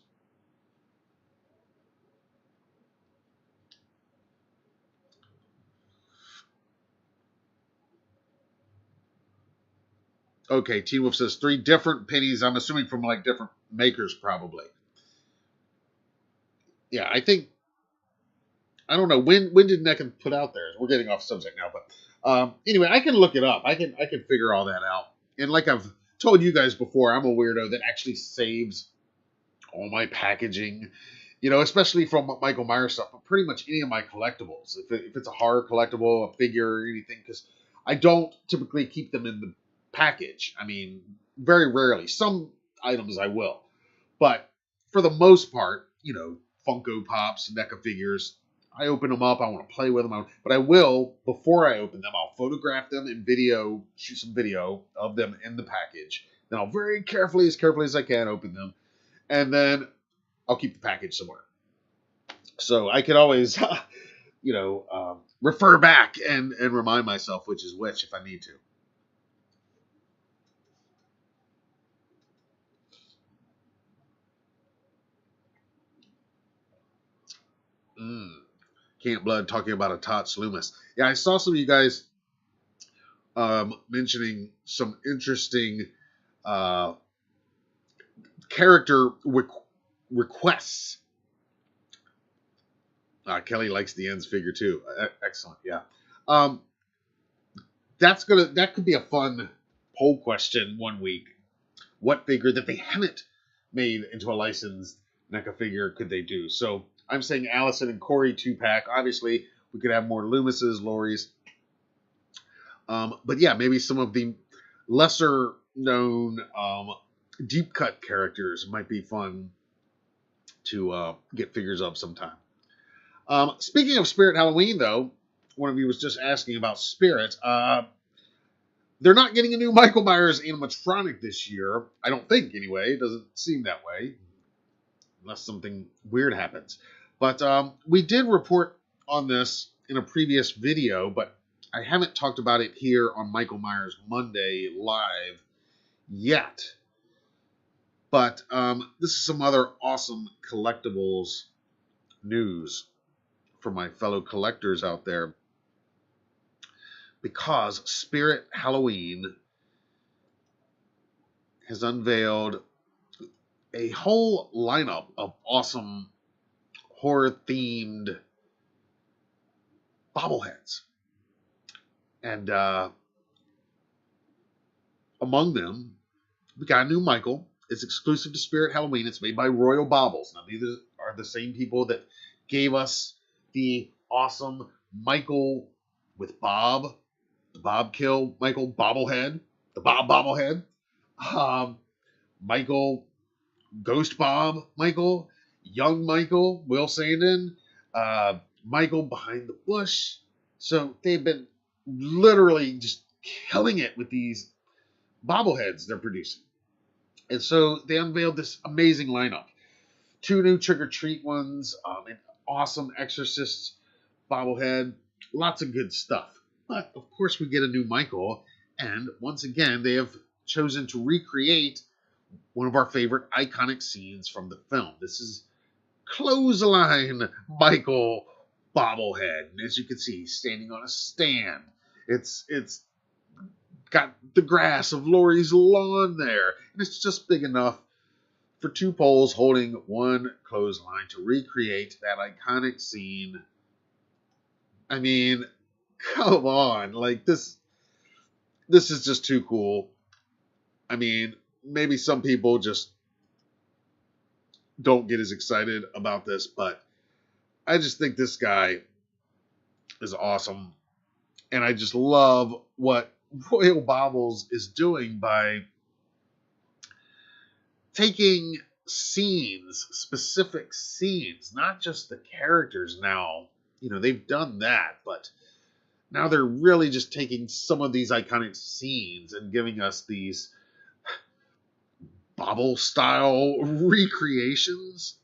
Okay, T Wolf says 3 different pennies. I'm assuming from like different makers, probably. Yeah, I think I don't know when did NECA put out theirs. We're getting off subject now, but anyway, I can look it up. I can figure all that out. And like I've told you guys before, I'm a weirdo that actually saves all my packaging, you know, especially from Michael Myers stuff, but pretty much any of my collectibles. If it's a horror collectible, a figure, or anything, because I don't typically keep them in the package. I mean, very rarely. Some items I will, but for the most part, you know, Funko Pops, NECA figures, I open them up. I want to play with them, but I will, before I open them, I'll photograph them and shoot some video of them in the package. Then I'll very carefully as I can, open them, and then I'll keep the package somewhere. So I could always, you know, refer back and remind myself which is which if I need to. Camp Blood talking about a Tots Loomis. Yeah, I saw some of you guys mentioning some interesting character requests. Kelly likes the Ends figure too. Excellent, yeah. That could be a fun poll question one week. What figure that they haven't made into a licensed NECA figure could they do? So I'm saying Allison and Corey 2-pack. Obviously, we could have more Loomises, Lori's. But yeah, maybe some of the lesser known deep cut characters might be fun to get figures of sometime. Speaking of Spirit Halloween, though, one of you was just asking about Spirit. They're not getting a new Michael Myers animatronic this year. I don't think, anyway. It doesn't seem that way. Unless something weird happens. But we did report on this in a previous video, but I haven't talked about it here on Michael Myers Monday live yet. But this is some other awesome collectibles news for my fellow collectors out there. Because Spirit Halloween has unveiled a whole lineup of awesome horror-themed bobbleheads. And among them, we got a new Michael. It's exclusive to Spirit Halloween. It's made by Royal Bobbles. Now, these are the same people that gave us the awesome Michael with Bob, the Bob Kill Michael Bobblehead, the Bob Bobblehead, Michael Ghost Bob Michael, Young Michael, Will Sandin, Michael Behind the Bush. So they've been literally just killing it with these bobbleheads they're producing. And so they unveiled this amazing lineup. 2 new Trick or Treat ones, an awesome Exorcist bobblehead, lots of good stuff. But of course we get a new Michael, and once again they have chosen to recreate one of our favorite iconic scenes from the film. This is Clothesline Michael bobblehead. And as you can see, he's standing on a stand. It's got the grass of Laurie's lawn there. And it's just big enough for 2 poles holding 1 clothesline to recreate that iconic scene. I mean, come on. Like, this is just too cool. I mean, maybe some people just don't get as excited about this, but I just think this guy is awesome. And I just love what Royal Bobbles is doing by taking scenes, specific scenes, not just the characters now. You know, they've done that, but now they're really just taking some of these iconic scenes and giving us these Bobble style recreations.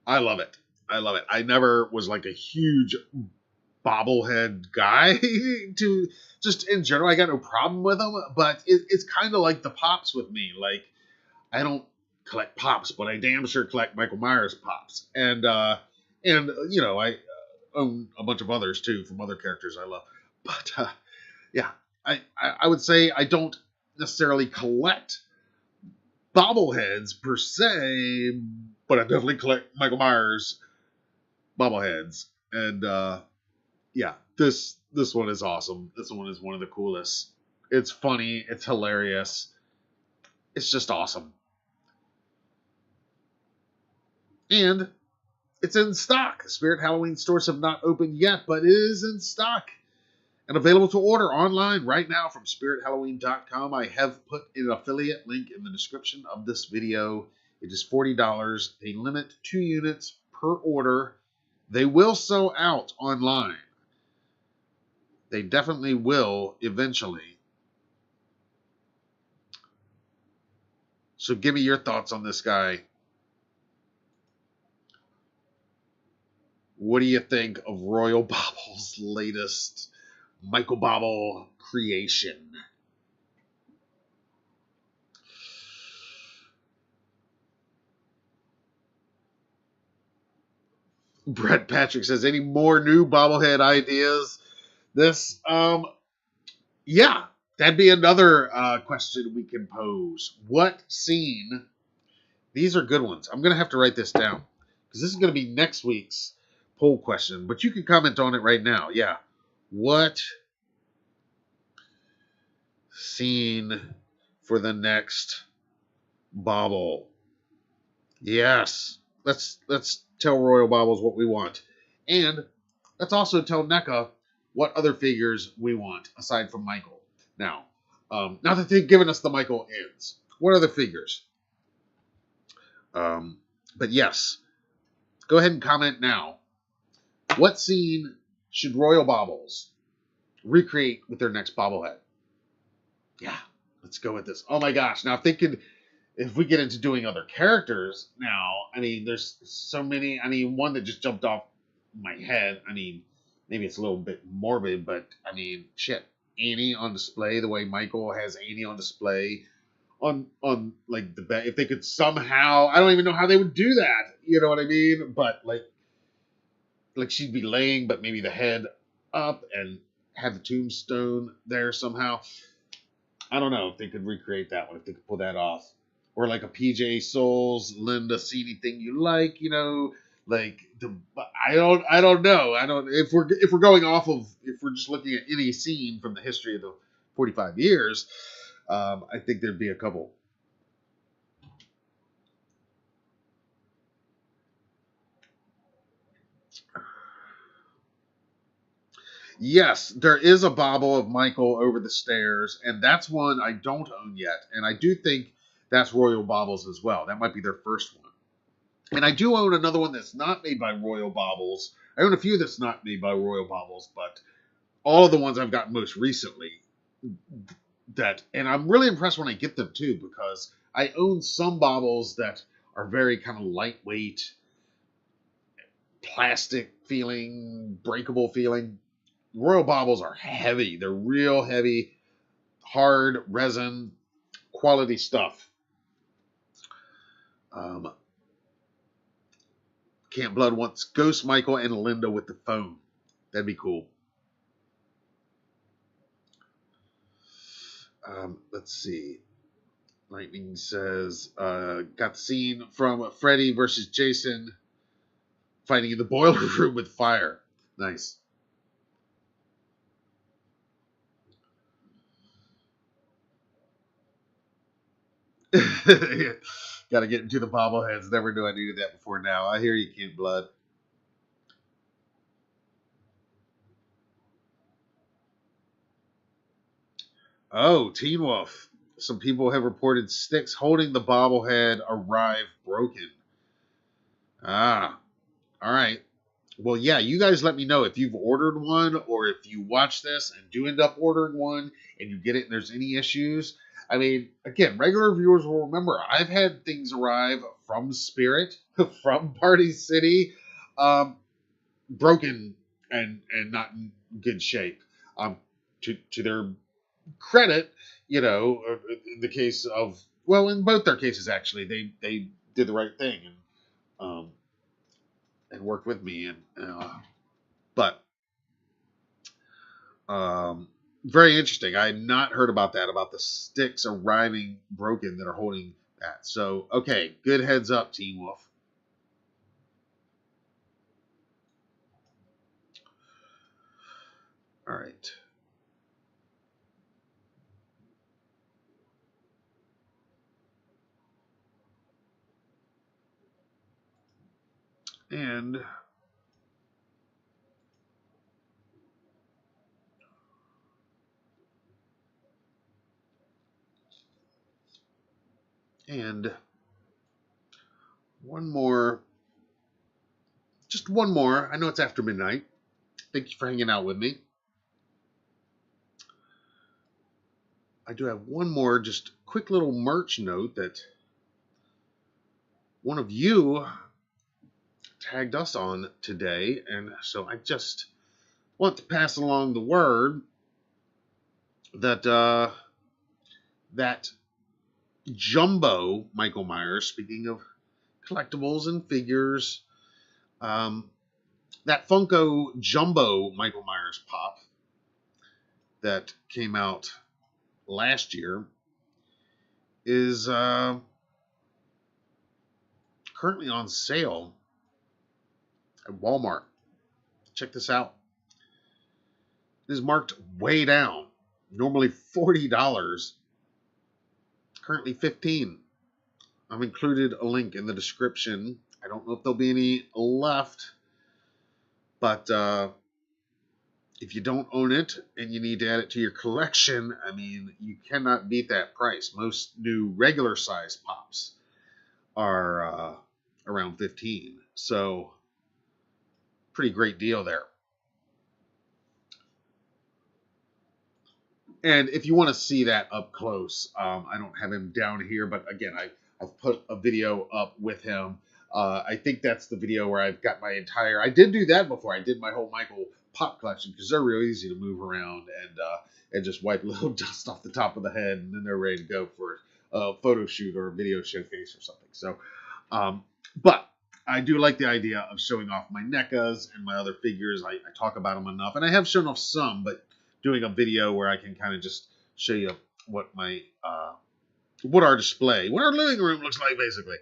I love it. I love it. I never was like a huge bobblehead guy to just in general. I got no problem with them, but it's kind of like the Pops with me. Like, I don't collect Pops, but I damn sure collect Michael Myers Pops. And you know, I own a bunch of others too from other characters I love. But yeah, I would say I don't necessarily collect bobbleheads per se, but I definitely collect Michael Myers bobbleheads. And yeah, this one is awesome. This one is one of the coolest. It's funny. It's hilarious. It's just awesome. And it's in stock. Spirit Halloween stores have not opened yet, but it is in stock and available to order online right now from spirithalloween.com. I have put an affiliate link in the description of this video. It is $40. They limit 2 units per order. They will sell out online. They definitely will eventually. So give me your thoughts on this guy. What do you think of Royal Bobble's latest Michael Bobble creation? Brett Patrick says, any more new bobblehead ideas? This, yeah, that'd be another question we can pose. What scene? These are good ones. I'm going to have to write this down because this is going to be next week's poll question, but you can comment on it right now. Yeah. What scene for the next Bobble? Yes. Let's tell Royal Bobbles what we want. And let's also tell Neca what other figures we want aside from Michael. Now that they've given us the Michael ends, what other figures? But yes, go ahead and comment now. What scene should Royal Bobbles recreate with their next bobblehead? Yeah, let's go with this. Oh my gosh. Now, if we get into doing other characters now, I mean, there's so many. I mean, one that just jumped off my head. I mean, maybe it's a little bit morbid, but I mean, shit. Annie on display, the way Michael has Annie on display on like the bed. If they could somehow, I don't even know how they would do that. You know what I mean? But like she'd be laying, but maybe the head up and have the tombstone there somehow. I don't know if they could recreate that one, if they could pull that off. or like a PJ Souls, Linda, see anything you like, you know, like I don't know. I don't if we're going off of if we're just looking at any scene from the history of the 45 years, I think there'd be a couple. Yes, there is a bobble of Michael over the stairs, and that's one I don't own yet. And I do think that's Royal Baubles as well. That might be their first one. And I do own another one that's not made by Royal Baubles. I own a few that's not made by Royal Baubles, but all of the ones I've gotten most recently, and I'm really impressed when I get them too, because I own some baubles that are very kind of lightweight, plastic feeling, breakable feeling. Royal Baubles are heavy. They're real heavy, hard resin, quality stuff. Camp Blood wants Ghost Michael and Linda with the phone. That'd be cool. Let's see. Lightning says, got the scene from Freddy versus Jason fighting in the boiler room with fire. Nice. Got to get into the bobbleheads. Never knew I needed that before now. I hear you, Camp Blood. Oh, Teen Wolf. Some people have reported sticks holding the bobblehead arrive broken. Ah, all right. Well, yeah, you guys let me know if you've ordered one or if you watch this and do end up ordering one and you get it and there's any issues. I mean, again, regular viewers will remember I've had things arrive from Spirit, from Party City, broken and not in good shape. To their credit, you know, in the case of, well, in both their cases actually, they did the right thing and worked with me but very interesting. I had not heard about that, about the sticks arriving broken that are holding that. So, okay, good heads up, Teen Wolf. All right. And one more, just one more. I know it's after midnight. Thank you for hanging out with me. I do have one more, just quick little merch note that one of you tagged us on today, and so I just want to pass along the word that that Jumbo Michael Myers, speaking of collectibles and figures, that Funko Jumbo Michael Myers pop that came out last year is currently on sale at Walmart. Check this out. It is marked way down. Normally $40. Currently $15. I've included a link in the description. I don't know if there'll be any left, but if you don't own it and you need to add it to your collection, I mean, you cannot beat that price. Most new regular size pops are around 15. So, pretty great deal there. And if you want to see that up close, I don't have him down here, but again, I've put a video up with him. I think that's the video where I've got my entire. I did do that before. I did my whole Michael pop collection because they're real easy to move around and just wipe a little dust off the top of the head, and then they're ready to go for a photo shoot or a video showcase or something. So, but I do like the idea of showing off my NECAs and my other figures. I talk about them enough, and I have shown off some, but doing a video where I can kind of just show you what my what our living room looks like, basically.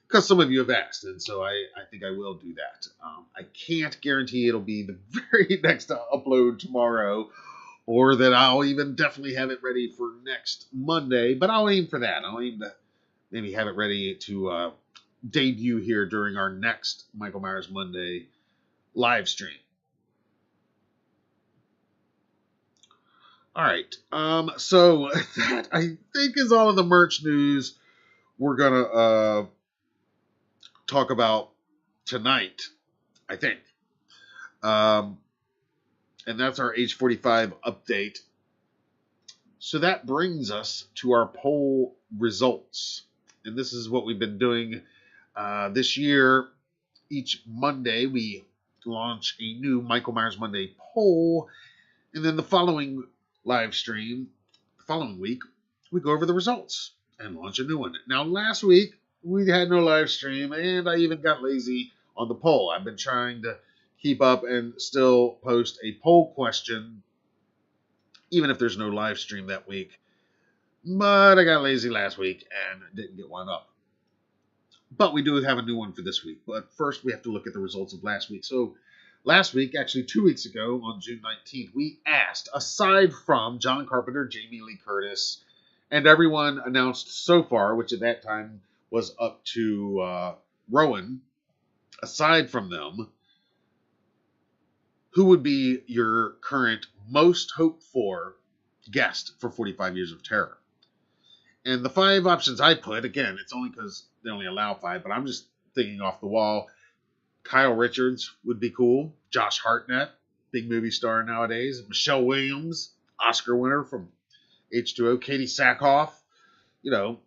Because some of you have asked, and so I think I will do that. I can't guarantee it'll be the very next upload tomorrow, or that I'll even definitely have it ready for next Monday, but I'll aim for that. I'll aim to maybe have it ready to debut here during our next Michael Myers Monday live stream. All right. So that I think is all of the merch news we're gonna talk about tonight. I think. And that's our age 45 update. So that brings us to our poll results. And this is what we've been doing this year. Each Monday, we launch a new Michael Myers Monday poll. And then the following live stream, the following week, we go over the results and launch a new one. Now, last week, we had no live stream, and I even got lazy on the poll. I've been trying to keep up and still post a poll question, even if there's no live stream that week. But I got lazy last week and didn't get one up. But we do have a new one for this week. But first, we have to look at the results of last week. So last week, actually 2 weeks ago, on June 19th, we asked, aside from John Carpenter, Jamie Lee Curtis, and everyone announced so far, which at that time was up to Rowan, aside from them, who would be your current most hoped for guest for 45 Years of Terror? And the 5 options I put, again, it's only because they only allow 5, but I'm just thinking off the wall. Kyle Richards would be cool. Josh Hartnett, big movie star nowadays. Michelle Williams, Oscar winner from H2O. Katie Sackhoff,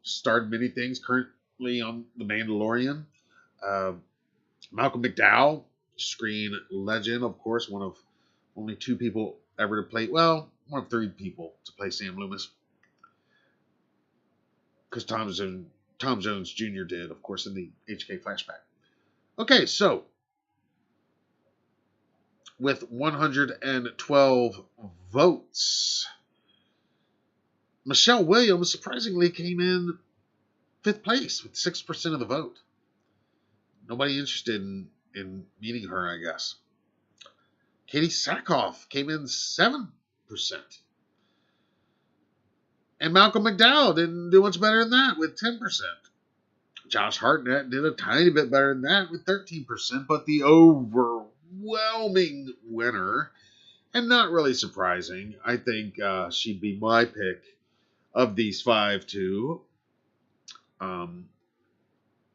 starred in many things, currently on The Mandalorian. Malcolm McDowell, screen legend, of course, one of only 2 people ever to play, one of 3 people to play Sam Loomis. Because Tom Jones Jr. did, of course, in the HK flashback. Okay, so with 112 votes, Michelle Williams surprisingly came in 5th place with 6% of the vote. Nobody interested in meeting her, I guess. Katie Sackhoff came in 7%. And Malcolm McDowell didn't do much better than that with 10%. Josh Hartnett did a tiny bit better than that with 13%, but the overwhelming winner, and not really surprising, I think she'd be my pick of these 5 too.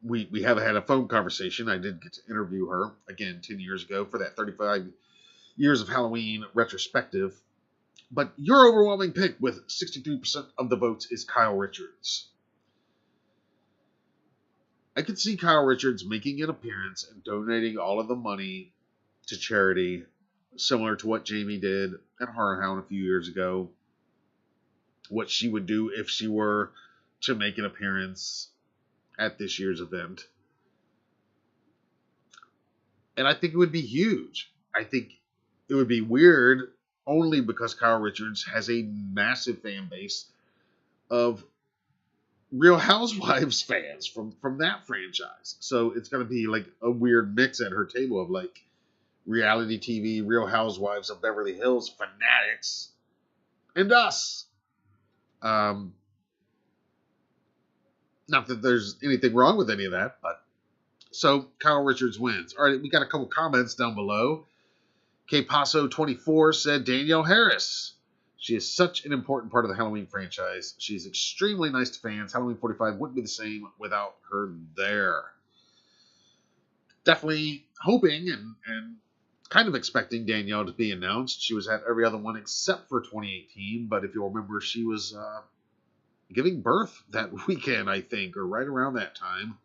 We have had a phone conversation. I did get to interview her again 10 years ago for that 35 Years of Halloween retrospective. But your overwhelming pick with 63% of the votes is Kyle Richards. I could see Kyle Richards making an appearance and donating all of the money to charity, similar to what Jamie did at Horror Hound a few years ago. What she would do if she were to make an appearance at this year's event. And I think it would be huge. I think it would be weird only because Kyle Richards has a massive fan base of Real Housewives fans from that franchise. So it's going to be like a weird mix at her table of like reality TV, Real Housewives of Beverly Hills fanatics, and us. Not that there's anything wrong with any of that, but so Kyle Richards wins. All right, we got a couple comments down below. K Paso 24 said Danielle Harris. She is such an important part of the Halloween franchise. She's extremely nice to fans. Halloween 45 wouldn't be the same without her there. Definitely hoping and kind of expecting Danielle to be announced. She was at every other one except for 2018, but if you'll remember, she was giving birth that weekend, I think, or right around that time.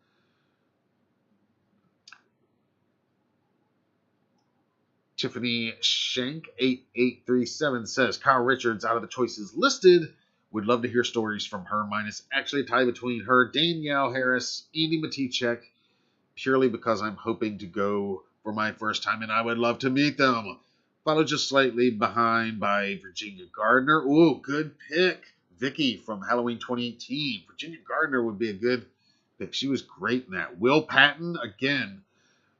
Tiffany Shank 8837 says Kyle Richards, out of the choices listed, would love to hear stories from her. Mine is actually a tie between her, Danielle Harris, Andy Matichek, purely because I'm hoping to go for my first time and I would love to meet them. Followed just slightly behind by Virginia Gardner. Ooh, good pick. Vicky from Halloween 2018. Virginia Gardner would be a good pick. She was great in that. Will Patton, again,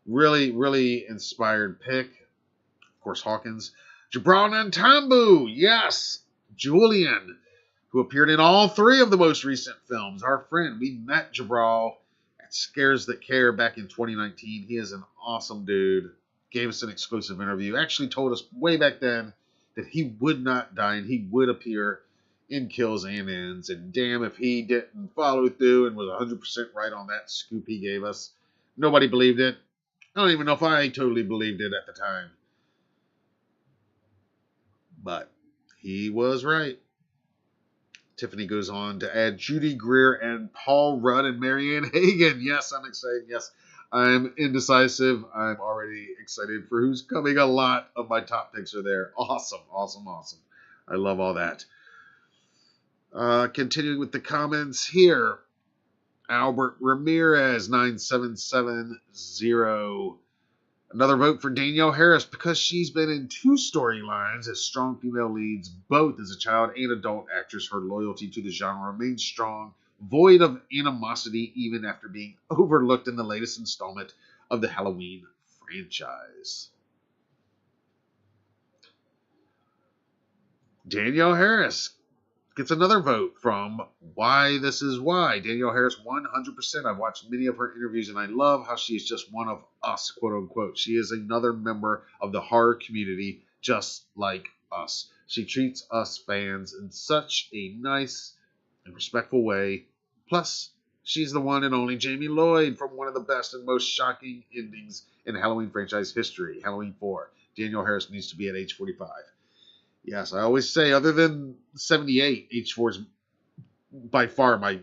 really, really inspired pick. Of course, Hawkins. Jabral Nantambu, yes. Julian, who appeared in all three of the most recent films. Our friend, we met Jabral at Scares That Care back in 2019. He is an awesome dude. Gave us an exclusive interview. Actually told us way back then that he would not die and he would appear in Kills and Ends. And damn if he didn't follow through and was 100% right on that scoop he gave us. Nobody believed it. I don't even know if I totally believed it at the time. But he was right. Tiffany goes on to add Judy Greer and Paul Rudd and Marianne Hagen. Yes, I'm excited. Yes, I'm indecisive. I'm already excited for who's coming. A lot of my top picks are there. Awesome, awesome, awesome. I love all that. Continuing with the comments here. Albert Ramirez, 9770. Another vote for Danielle Harris because she's been in two storylines as strong female leads, both as a child and adult actress. Her loyalty to the genre remains strong, void of animosity even after being overlooked in the latest installment of the Halloween franchise. Danielle Harris gets another vote from Why This Is Why. Danielle Harris, 100%. I've watched many of her interviews, and I love how she's just one of us, quote unquote. She is another member of the horror community, just like us. She treats us fans in such a nice and respectful way. Plus, she's the one and only Jamie Lloyd from one of the best and most shocking endings in Halloween franchise history, Halloween 4. Danielle Harris needs to be at age 45. Yes, I always say, other than 78, H4 is by far my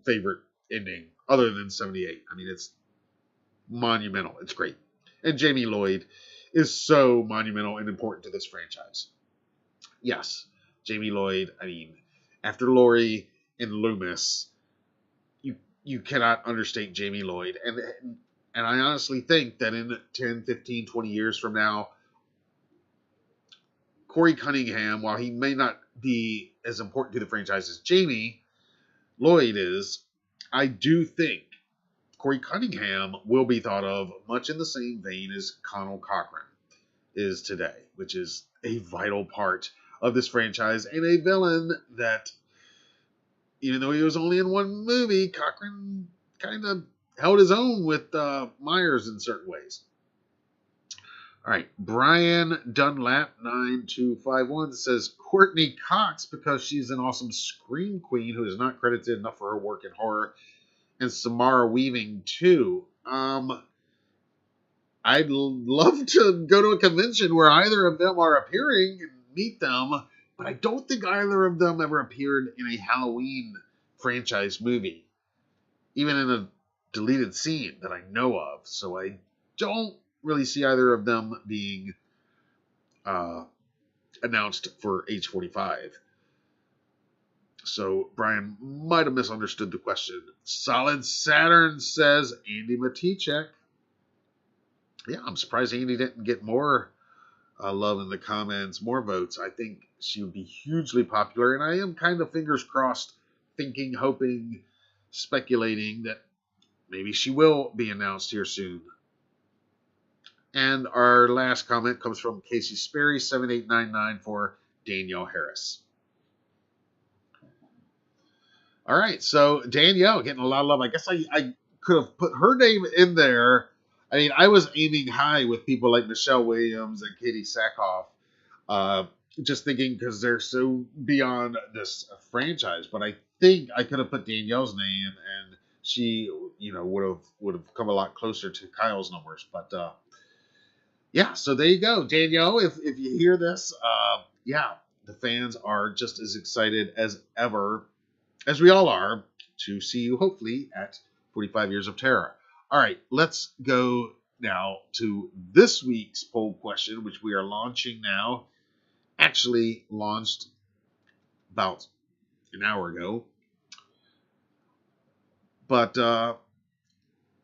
favorite ending, other than 78. I mean, it's monumental. It's great. And Jamie Lloyd is so monumental and important to this franchise. Yes, Jamie Lloyd, I mean, after Laurie and Loomis, you cannot understate Jamie Lloyd. And I honestly think that in 10, 15, 20 years from now, Corey Cunningham, while he may not be as important to the franchise as Jamie Lloyd is, I do think Corey Cunningham will be thought of much in the same vein as Connell Cochran is today, which is a vital part of this franchise and a villain that, even though he was only in one movie, Cochran kind of held his own with Myers in certain ways. All right, Brian Dunlap 9251 says Courtney Cox because she's an awesome scream queen who is not credited enough for her work in horror, and Samara Weaving too. I'd love to go to a convention where either of them are appearing and meet them, but I don't think either of them ever appeared in a Halloween franchise movie, even in a deleted scene that I know of. So I don't really see either of them being announced for age 45. So Brian might have misunderstood the question. Solid Saturn says Andy Matichek. Yeah, I'm surprised Andy didn't get more love in the comments, more votes. I think she would be hugely popular, and I am kind of fingers crossed, thinking, hoping, speculating that maybe she will be announced here soon. And our last comment comes from Casey Sperry, 7899 for Danielle Harris. All right, so Danielle getting a lot of love. I guess I could have put her name in there. I mean, I was aiming high with people like Michelle Williams and Katie Sackhoff, just thinking because they're so beyond this franchise. But I think I could have put Danielle's name, and she, would have come a lot closer to Kyle's numbers. But yeah, so there you go, Danielle. If you hear this, the fans are just as excited as ever, as we all are, to see you hopefully at 45 Years of Terror. All right, let's go now to this week's poll question, which we are launching now. Actually launched about an hour ago. But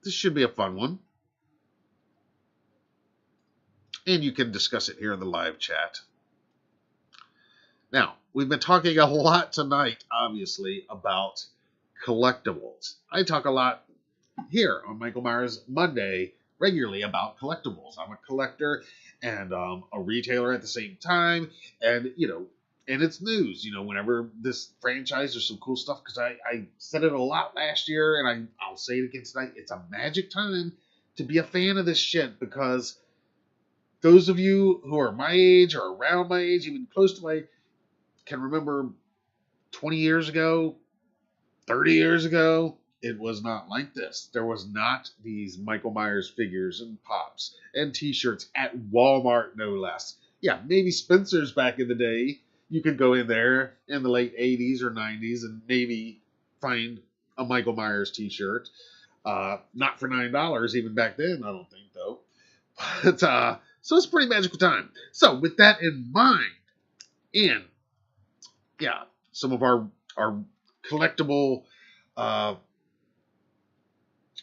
this should be a fun one. And you can discuss it here in the live chat. Now, we've been talking a lot tonight, obviously, about collectibles. I talk a lot here on Michael Myers Monday regularly about collectibles. I'm a collector and a retailer at the same time, and and it's news. Whenever this franchise, there's some cool stuff because I said it a lot last year, and I'll say it again tonight. It's a magic time to be a fan of this shit because those of you who are my age or around my age, even close to my, can remember 20 years ago, 30 years ago, it was not like this. There was not these Michael Myers figures and pops and t-shirts at Walmart, no less. Yeah, maybe Spencer's back in the day. You could go in there in the late 80s or 90s and maybe find a Michael Myers t-shirt. Not for $9 even back then, I don't think, though. But, so it's a pretty magical time. So with that in mind, and yeah, some of our collectible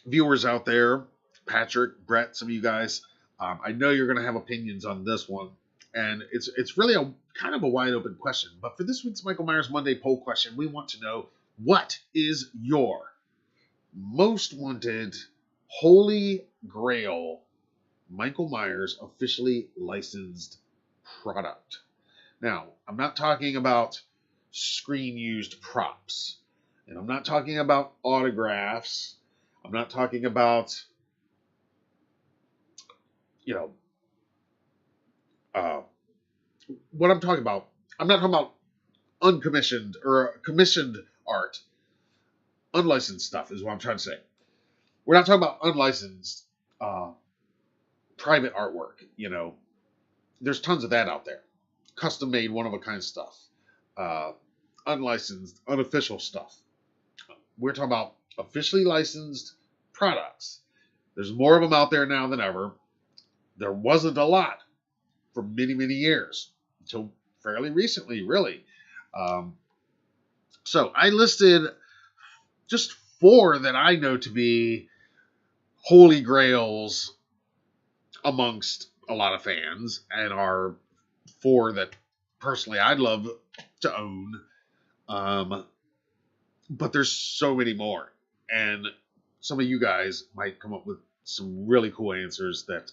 viewers out there, Patrick, Brett, some of you guys, I know you're going to have opinions on this one, and it's really a kind of a wide open question. But for this week's Michael Myers Monday poll question, we want to know, what is your most wanted Holy Grail Michael Myers officially licensed product? Now, I'm not talking about screen used props, and I'm not talking about autographs. I'm not talking about, what I'm talking about. I'm not talking about uncommissioned or commissioned art. Unlicensed stuff is what I'm trying to say. We're not talking about unlicensed private artwork. There's tons of that out there. Custom made, one of a kind stuff. Unlicensed, unofficial stuff. We're talking about officially licensed products. There's more of them out there now than ever. There wasn't a lot for many, many years until fairly recently, really. So I listed just 4 that I know to be holy grails amongst a lot of fans, and are 4 that personally I'd love to own. But there's so many more, and some of you guys might come up with some really cool answers that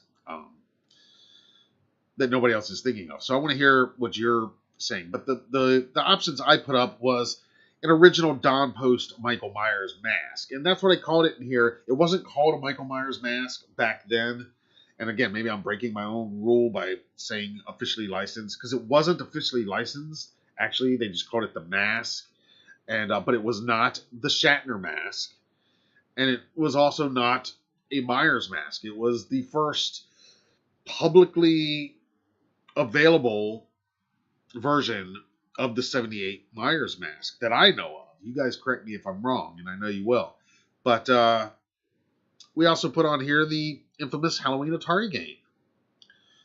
that nobody else is thinking of. So I want to hear what you're saying. But the options I put up was an original Don Post Michael Myers mask, and that's what I called it in here. It wasn't called a Michael Myers mask back then. And again, maybe I'm breaking my own rule by saying officially licensed, because it wasn't officially licensed. Actually, they just called it the mask. And but it was not the Shatner mask, and it was also not a Myers mask. It was the first publicly available version of the 78 Myers mask that I know of. You guys correct me if I'm wrong, and I know you will. But we also put on here the infamous Halloween Atari game,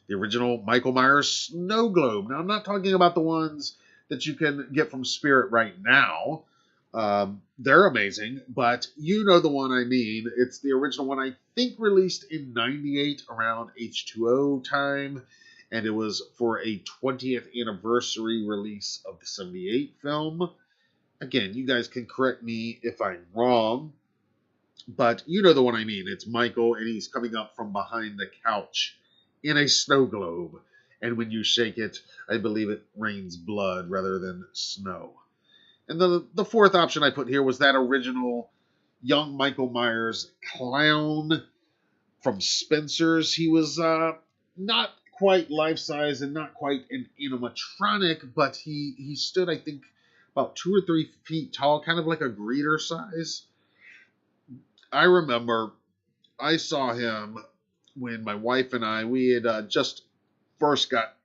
the original Michael Myers snow globe. Now, I'm not talking about the ones that you can get from Spirit right now. They're amazing, but you know the one I mean. It's the original one, I think released in 98 around H2O time, and it was for a 20th anniversary release of the 78 film. Again, you guys can correct me if I'm wrong, but you know the one I mean. It's Michael, and he's coming up from behind the couch in a snow globe. And when you shake it, I believe it rains blood rather than snow. And the 4th option I put here was that original young Michael Myers clown from Spencer's. He was not quite life-size and not quite an animatronic, but he stood, I think, about 2 or 3 feet tall, kind of like a greeter size. I remember I saw him when my wife and we had just first got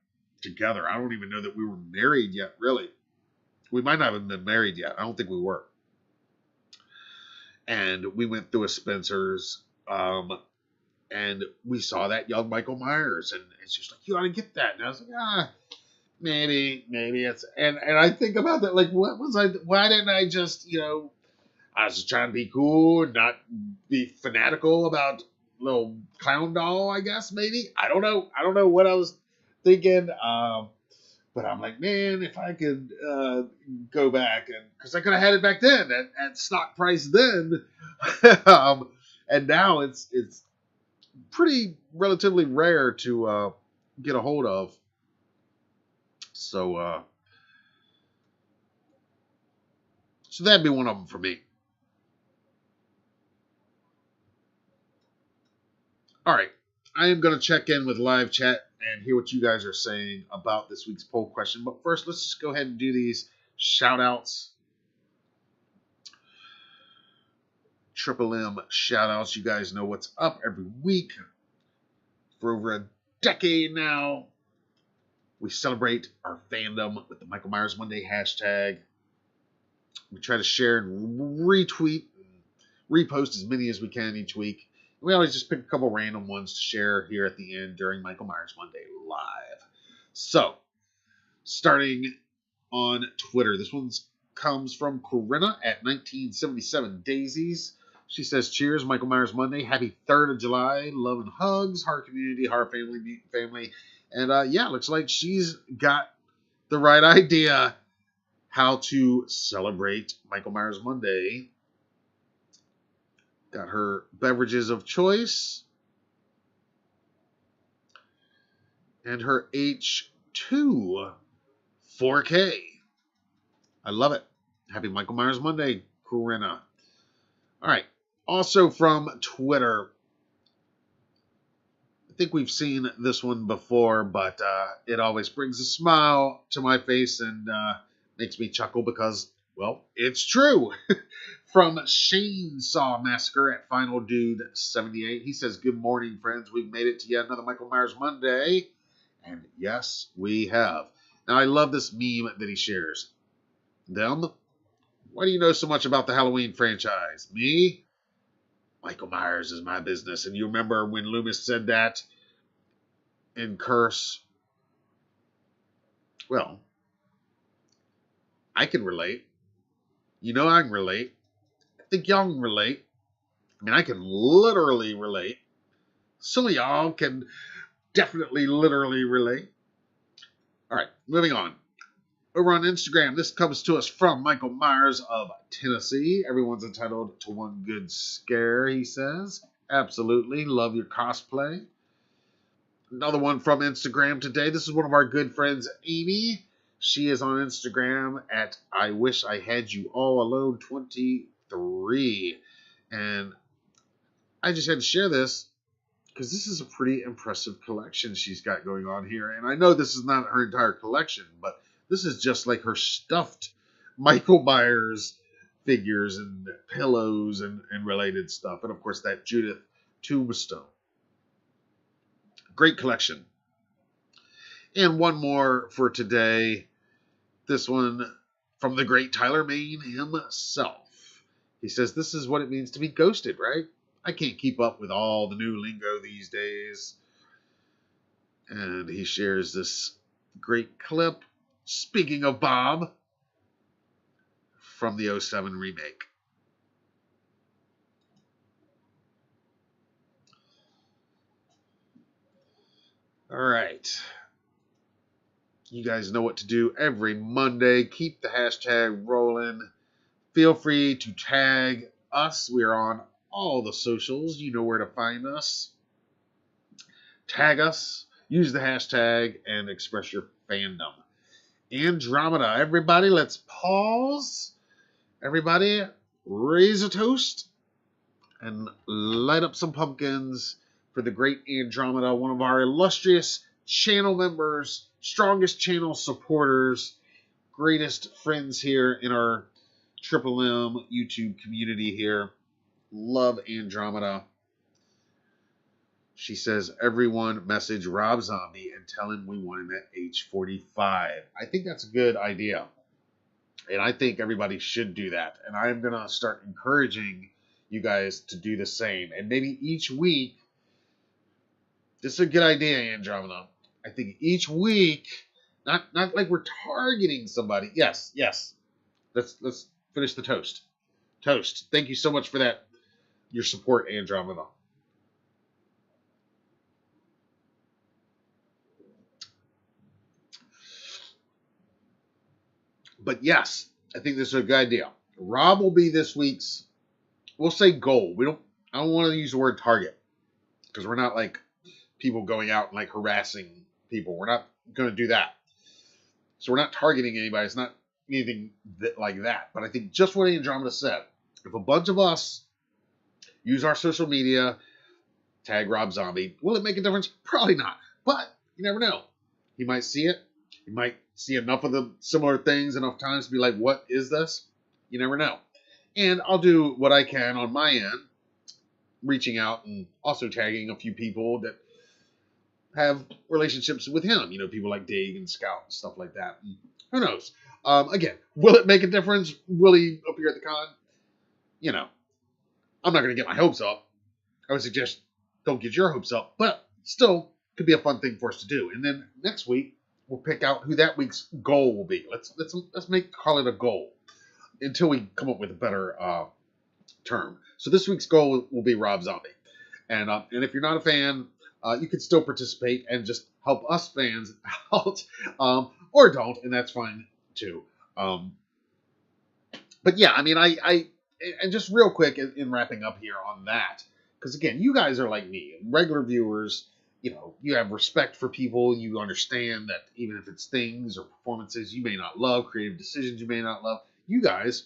together. I don't even know that we were married yet, really. We might not have been married yet. I don't think we were. And we went through a Spencer's, and we saw that young Michael Myers, and it's just like, you ought to get that. And I was like, maybe it's, and I think about that, like, why didn't I just, I was just trying to be cool and not be fanatical about little clown doll, I guess, maybe. I don't know what I was thinking. But I'm like, man, if I could go back, and because I could have had it back then at stock price then, and now it's pretty relatively rare to get a hold of. So so that'd be one of them for me. All right, I am going to check in with live chat and hear what you guys are saying about this week's poll question. But first, let's just go ahead and do these shout outs. Triple M shout outs. You guys know what's up every week. For over a decade now, we celebrate our fandom with the Michael Myers Monday hashtag. We try to share and retweet, repost as many as we can each week. We always just pick a couple random ones to share here at the end during Michael Myers Monday Live. So, starting on Twitter, this one comes from Corinna at 1977 Daisies. She says, cheers, Michael Myers Monday. Happy 3rd of July. Love and hugs. Horror community, horror family, mutant family. And yeah, looks like she's got the right idea how to celebrate Michael Myers Monday. Got her beverages of choice. And her H2 4K. I love it. Happy Michael Myers Monday, Corinna. All right. Also from Twitter. I think we've seen this one before, but it always brings a smile to my face and makes me chuckle because, well, it's true. From Chainsaw Massacre at Final Dude 78. He says, good morning, friends. We've made it to yet another Michael Myers Monday. And yes, we have. Now, I love this meme that he shares. Them? Why do you know so much about the Halloween franchise? Me? Michael Myers is my business. And you remember when Loomis said that in Curse? Well, I can relate. You know I can relate. I think y'all can relate. I mean, I can literally relate. Some of y'all can definitely literally relate. All right, moving on. Over on Instagram, this comes to us from Michael Myers of Tennessee. Everyone's entitled to one good scare, he says. Absolutely. Love your cosplay. Another one from Instagram today. This is one of our good friends, Amy. She is on Instagram at I Wish I Had You All Alone 23. And I just had to share this because this is a pretty impressive collection she's got going on here. And I know this is not her entire collection, but this is just like her stuffed Michael Myers figures and pillows and related stuff. And, of course, that Judith tombstone. Great collection. And one more for today. This one from the great Tyler Main himself. He says, this is what it means to be ghosted, right? I can't keep up with all the new lingo these days. And he shares this great clip. Speaking of Bob, from the 07 remake. All right. You guys know what to do every Monday. Keep the hashtag rolling. Feel free to tag us. We are on all the socials. You know where to find us. Tag us. Use the hashtag and express your fandom. Andromeda. Everybody, let's pause. Everybody, raise a toast and light up some pumpkins for the great Andromeda, one of our illustrious channel members, strongest channel supporters, greatest friends here in our Triple M YouTube community here. Love Andromeda. She says, everyone message Rob Zombie and tell him we want him at H45. I think that's a good idea. And I think everybody should do that. And I'm going to start encouraging you guys to do the same. And maybe each week, this is a good idea, Andromeda. I think each week, not like we're targeting somebody. Yes. Let's finish the toast. Toast. Thank you so much for that. Your support, Andromeda. But yes, I think this is a good idea. Rob will be this week's, we'll say goal. I don't want to use the word target because we're not like people going out and like harassing people. We're not going to do that. So we're not targeting anybody. It's not anything like that. But I think just what Andromeda said, if a bunch of us use our social media, tag Rob Zombie, will it make a difference? Probably not. But you never know. He might see it. He might see enough of the similar things enough times to be like, what is this? You never know. And I'll do what I can on my end, reaching out and also tagging a few people that have relationships with him. You know, people like Dig and Scout and stuff like that. And who knows? Again, will it make a difference? Will he appear at the con? You know, I'm not going to get my hopes up. I would suggest don't get your hopes up, but still could be a fun thing for us to do. And then next week we'll pick out who that week's goal will be. Let's call it a goal until we come up with a better term. So this week's goal will be Rob Zombie, and if you're not a fan, you can still participate and just help us fans out, or don't, and that's fine too. But yeah, I mean, I and just real quick in wrapping up here on that, because again, you guys are like me, regular viewers. You know, you have respect for people. You understand that even if it's things or performances you may not love, creative decisions you may not love, you guys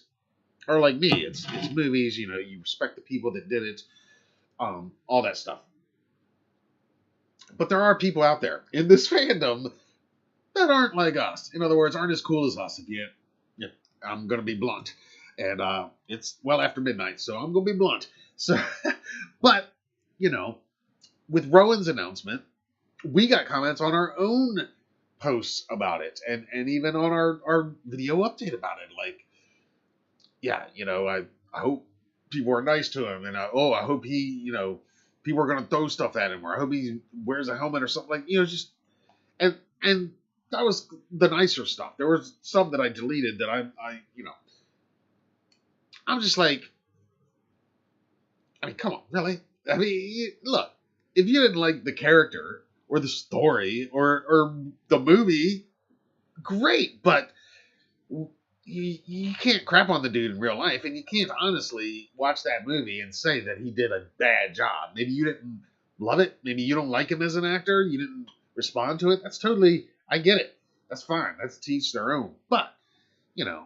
are like me. It's movies. You know, you respect the people that did it, all that stuff. But there are people out there in this fandom that aren't like us. In other words, aren't as cool as us. If I'm going to be blunt. And it's well after midnight, so I'm going to be blunt. So, but, you know, with Rowan's announcement, we got comments on our own posts about it. And even on our video update about it. Like, yeah, you know, I hope people are nice to him. And I hope he, you know, people are going to throw stuff at him, or I hope he wears a helmet or something, like, you know, just, and that was the nicer stuff. There was some that I deleted that I you know, I'm just like, I mean, come on, really? I mean, look, if you didn't like the character or the story or the movie, great, but you can't crap on the dude in real life, and you can't honestly watch that movie and say that he did a bad job. Maybe you didn't love it. Maybe you don't like him as an actor. You didn't respond to it. That's totally, I get it. That's fine. That's to each their own. But, you know,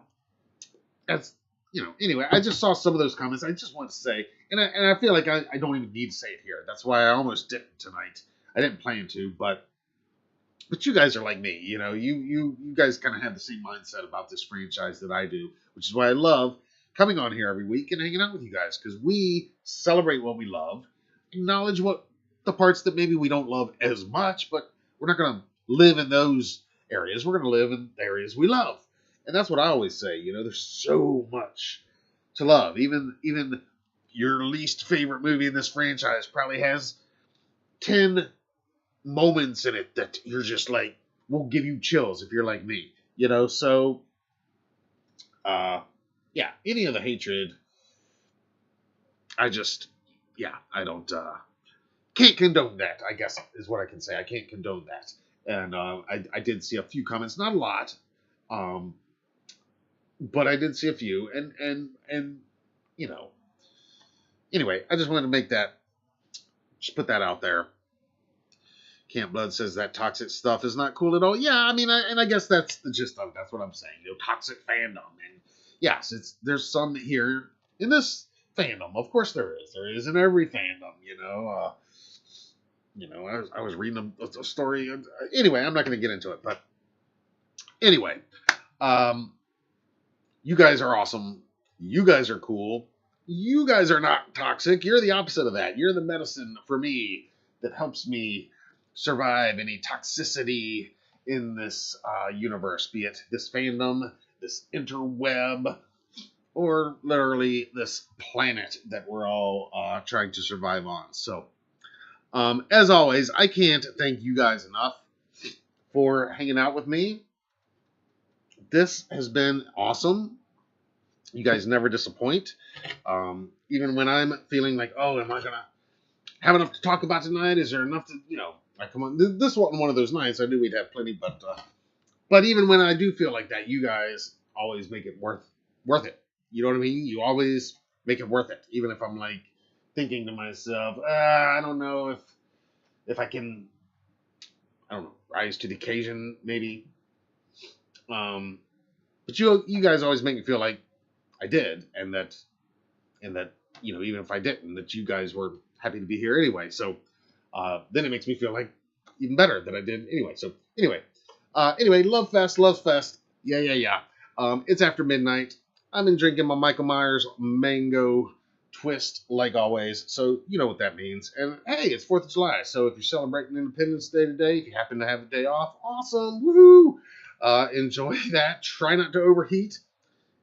that's, you know, anyway, I just saw some of those comments. I just want to say, and I feel like I don't even need to say it here. That's why I almost didn't tonight. I didn't plan to, but you guys are like me, you know, you guys kind of have the same mindset about this franchise that I do, which is why I love coming on here every week and hanging out with you guys, because we celebrate what we love, acknowledge what the parts that maybe we don't love as much, but we're not going to live in those areas. We're going to live in the areas we love. And that's what I always say, you know, there's so much to love. Even your least favorite movie in this franchise probably has 10 moments in it that you're just like, will give you chills if you're like me, you know. So yeah, any of the hatred, I don't can't condone that, I guess is what I can say. I can't condone that. And I did see a few comments, not a lot, but I did see a few, and you know, anyway, I just wanted to just put that out there. Camp Blood says that toxic stuff is not cool at all. Yeah, I mean, I guess that's the gist of it. That's what I'm saying. You know, toxic fandom. And yes, there's some here in this fandom. Of course there is. There is in every fandom, you know. I was reading a story. Anyway, I'm not going to get into it. But anyway, you guys are awesome. You guys are cool. You guys are not toxic. You're the opposite of that. You're the medicine for me that helps me survive any toxicity in this universe, be it this fandom, this interweb, or literally this planet that we're all trying to survive on. So, as always, I can't thank you guys enough for hanging out with me. This has been awesome. You guys never disappoint. Even when I'm feeling like, oh, am I going to have enough to talk about tonight? Is there enough to, you know, come on. This wasn't one of those nights. I knew we'd have plenty, but even when I do feel like that, you guys always make it worth it. You know what I mean? You always make it worth it, even if I'm like thinking to myself, I don't know if I can, I don't know, rise to the occasion, maybe. But you guys always make me feel like I did, and that even if I didn't, that you guys were happy to be here anyway. So then it makes me feel like even better that I did anyway. So anyway, love fest. Yeah. It's after midnight. I've been drinking my Michael Myers mango twist like always. So you know what that means. And hey, it's 4th of July. So if you're celebrating Independence Day today, if you happen to have a day off, awesome. Woohoo! Enjoy that. Try not to overheat.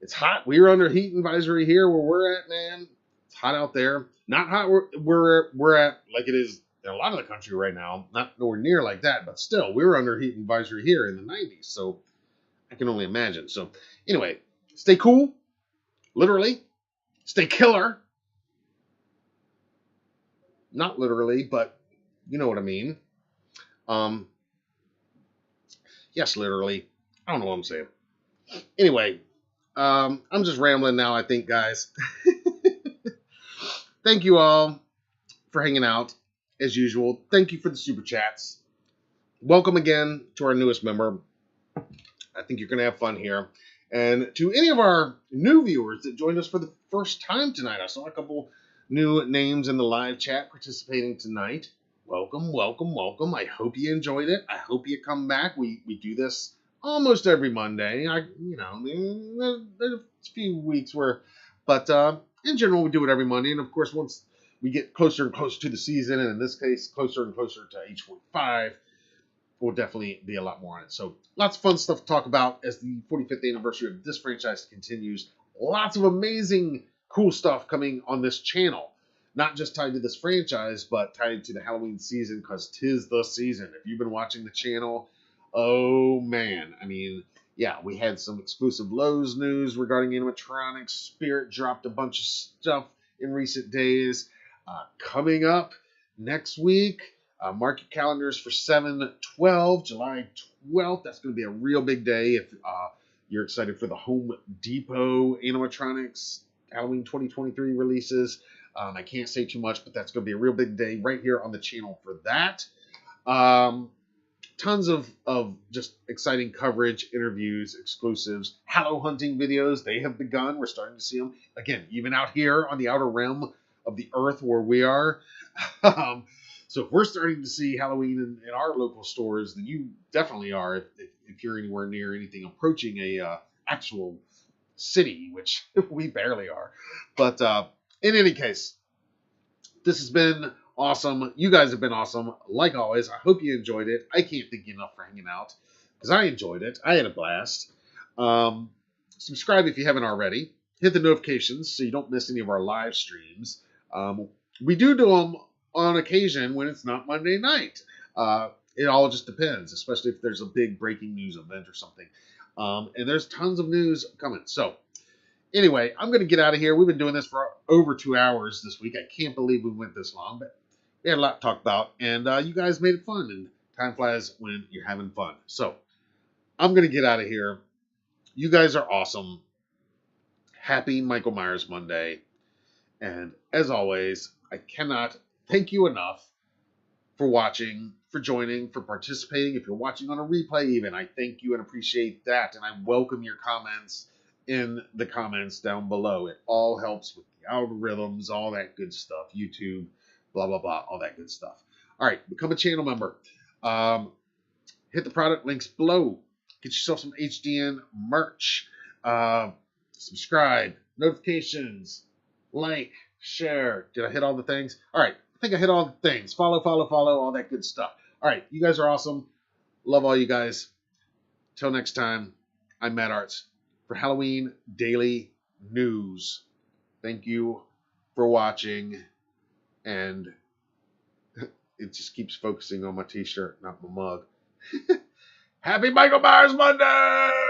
It's hot. We're under heat advisory here where we're at, man. It's hot out there. Not hot where we're at like it is in a lot of the country right now. Not nowhere near like that, but still, we're under heat advisory here in the 90s. So I can only imagine. So anyway, stay cool. Literally. Stay killer. Not literally, but you know what I mean. Yes, literally. I don't know what I'm saying. Anyway, I'm just rambling now, I think, guys. Thank you all for hanging out, as usual. Thank you for the super chats. Welcome again to our newest member. I think you're going to have fun here. And to any of our new viewers that joined us for the first time tonight, I saw a couple new names in the live chat participating tonight. Welcome. I hope you enjoyed it. I hope you come back. We do this almost every Monday. There's a few weeks where, but in general, we do it every Monday. And of course, once we get closer and closer to the season, and in this case, closer and closer to age 45, we'll definitely be a lot more on it. So lots of fun stuff to talk about as the 45th anniversary of this franchise continues. Lots of amazing, cool stuff coming on this channel. Not just tied to this franchise, but tied to the Halloween season, because 'tis the season. If you've been watching the channel, oh man. I mean, yeah, we had some exclusive Lowe's news regarding animatronics. Spirit dropped a bunch of stuff in recent days. Coming up next week, mark your calendars for 7/12, July 12th. That's going to be a real big day if you're excited for the Home Depot animatronics Halloween 2023 releases. I can't say too much, but that's going to be a real big day right here on the channel for that. Tons of just exciting coverage, interviews, exclusives, Hallow hunting videos. They have begun. We're starting to see them. Again, even out here on the outer rim of the earth where we are. So if we're starting to see Halloween in our local stores, then you definitely are if you're anywhere near anything approaching a actual city, which we barely are. But in any case, this has been awesome. You guys have been awesome. Like always, I hope you enjoyed it. I can't thank you enough for hanging out because I enjoyed it. I had a blast. Subscribe if you haven't already. Hit the notifications so you don't miss any of our live streams. We do them on occasion when it's not Monday night. It all just depends, especially if there's a big breaking news event or something. And there's tons of news coming. So anyway, I'm going to get out of here. We've been doing this for over 2 hours this week. I can't believe we went this long, but we had a lot to talk about. And you guys made it fun. And time flies when you're having fun. So I'm going to get out of here. You guys are awesome. Happy Michael Myers Monday. And as always, I cannot thank you enough for watching, for joining, for participating. If you're watching on a replay even, I thank you and appreciate that. And I welcome your comments in the comments down below. It all helps with the algorithms, all that good stuff. YouTube, blah, blah, blah, all that good stuff. All right, become a channel member. Hit the product links below. Get yourself some HDN merch. Subscribe, notifications, like, share. Did I hit all the things? All right, I think I hit all the things. Follow, all that good stuff. All right, you guys are awesome. Love all you guys. Till next time, I'm Matt Arts for Halloween Daily News. Thank you for watching. And it just keeps focusing on my t-shirt, not my mug. Happy Michael Myers Monday!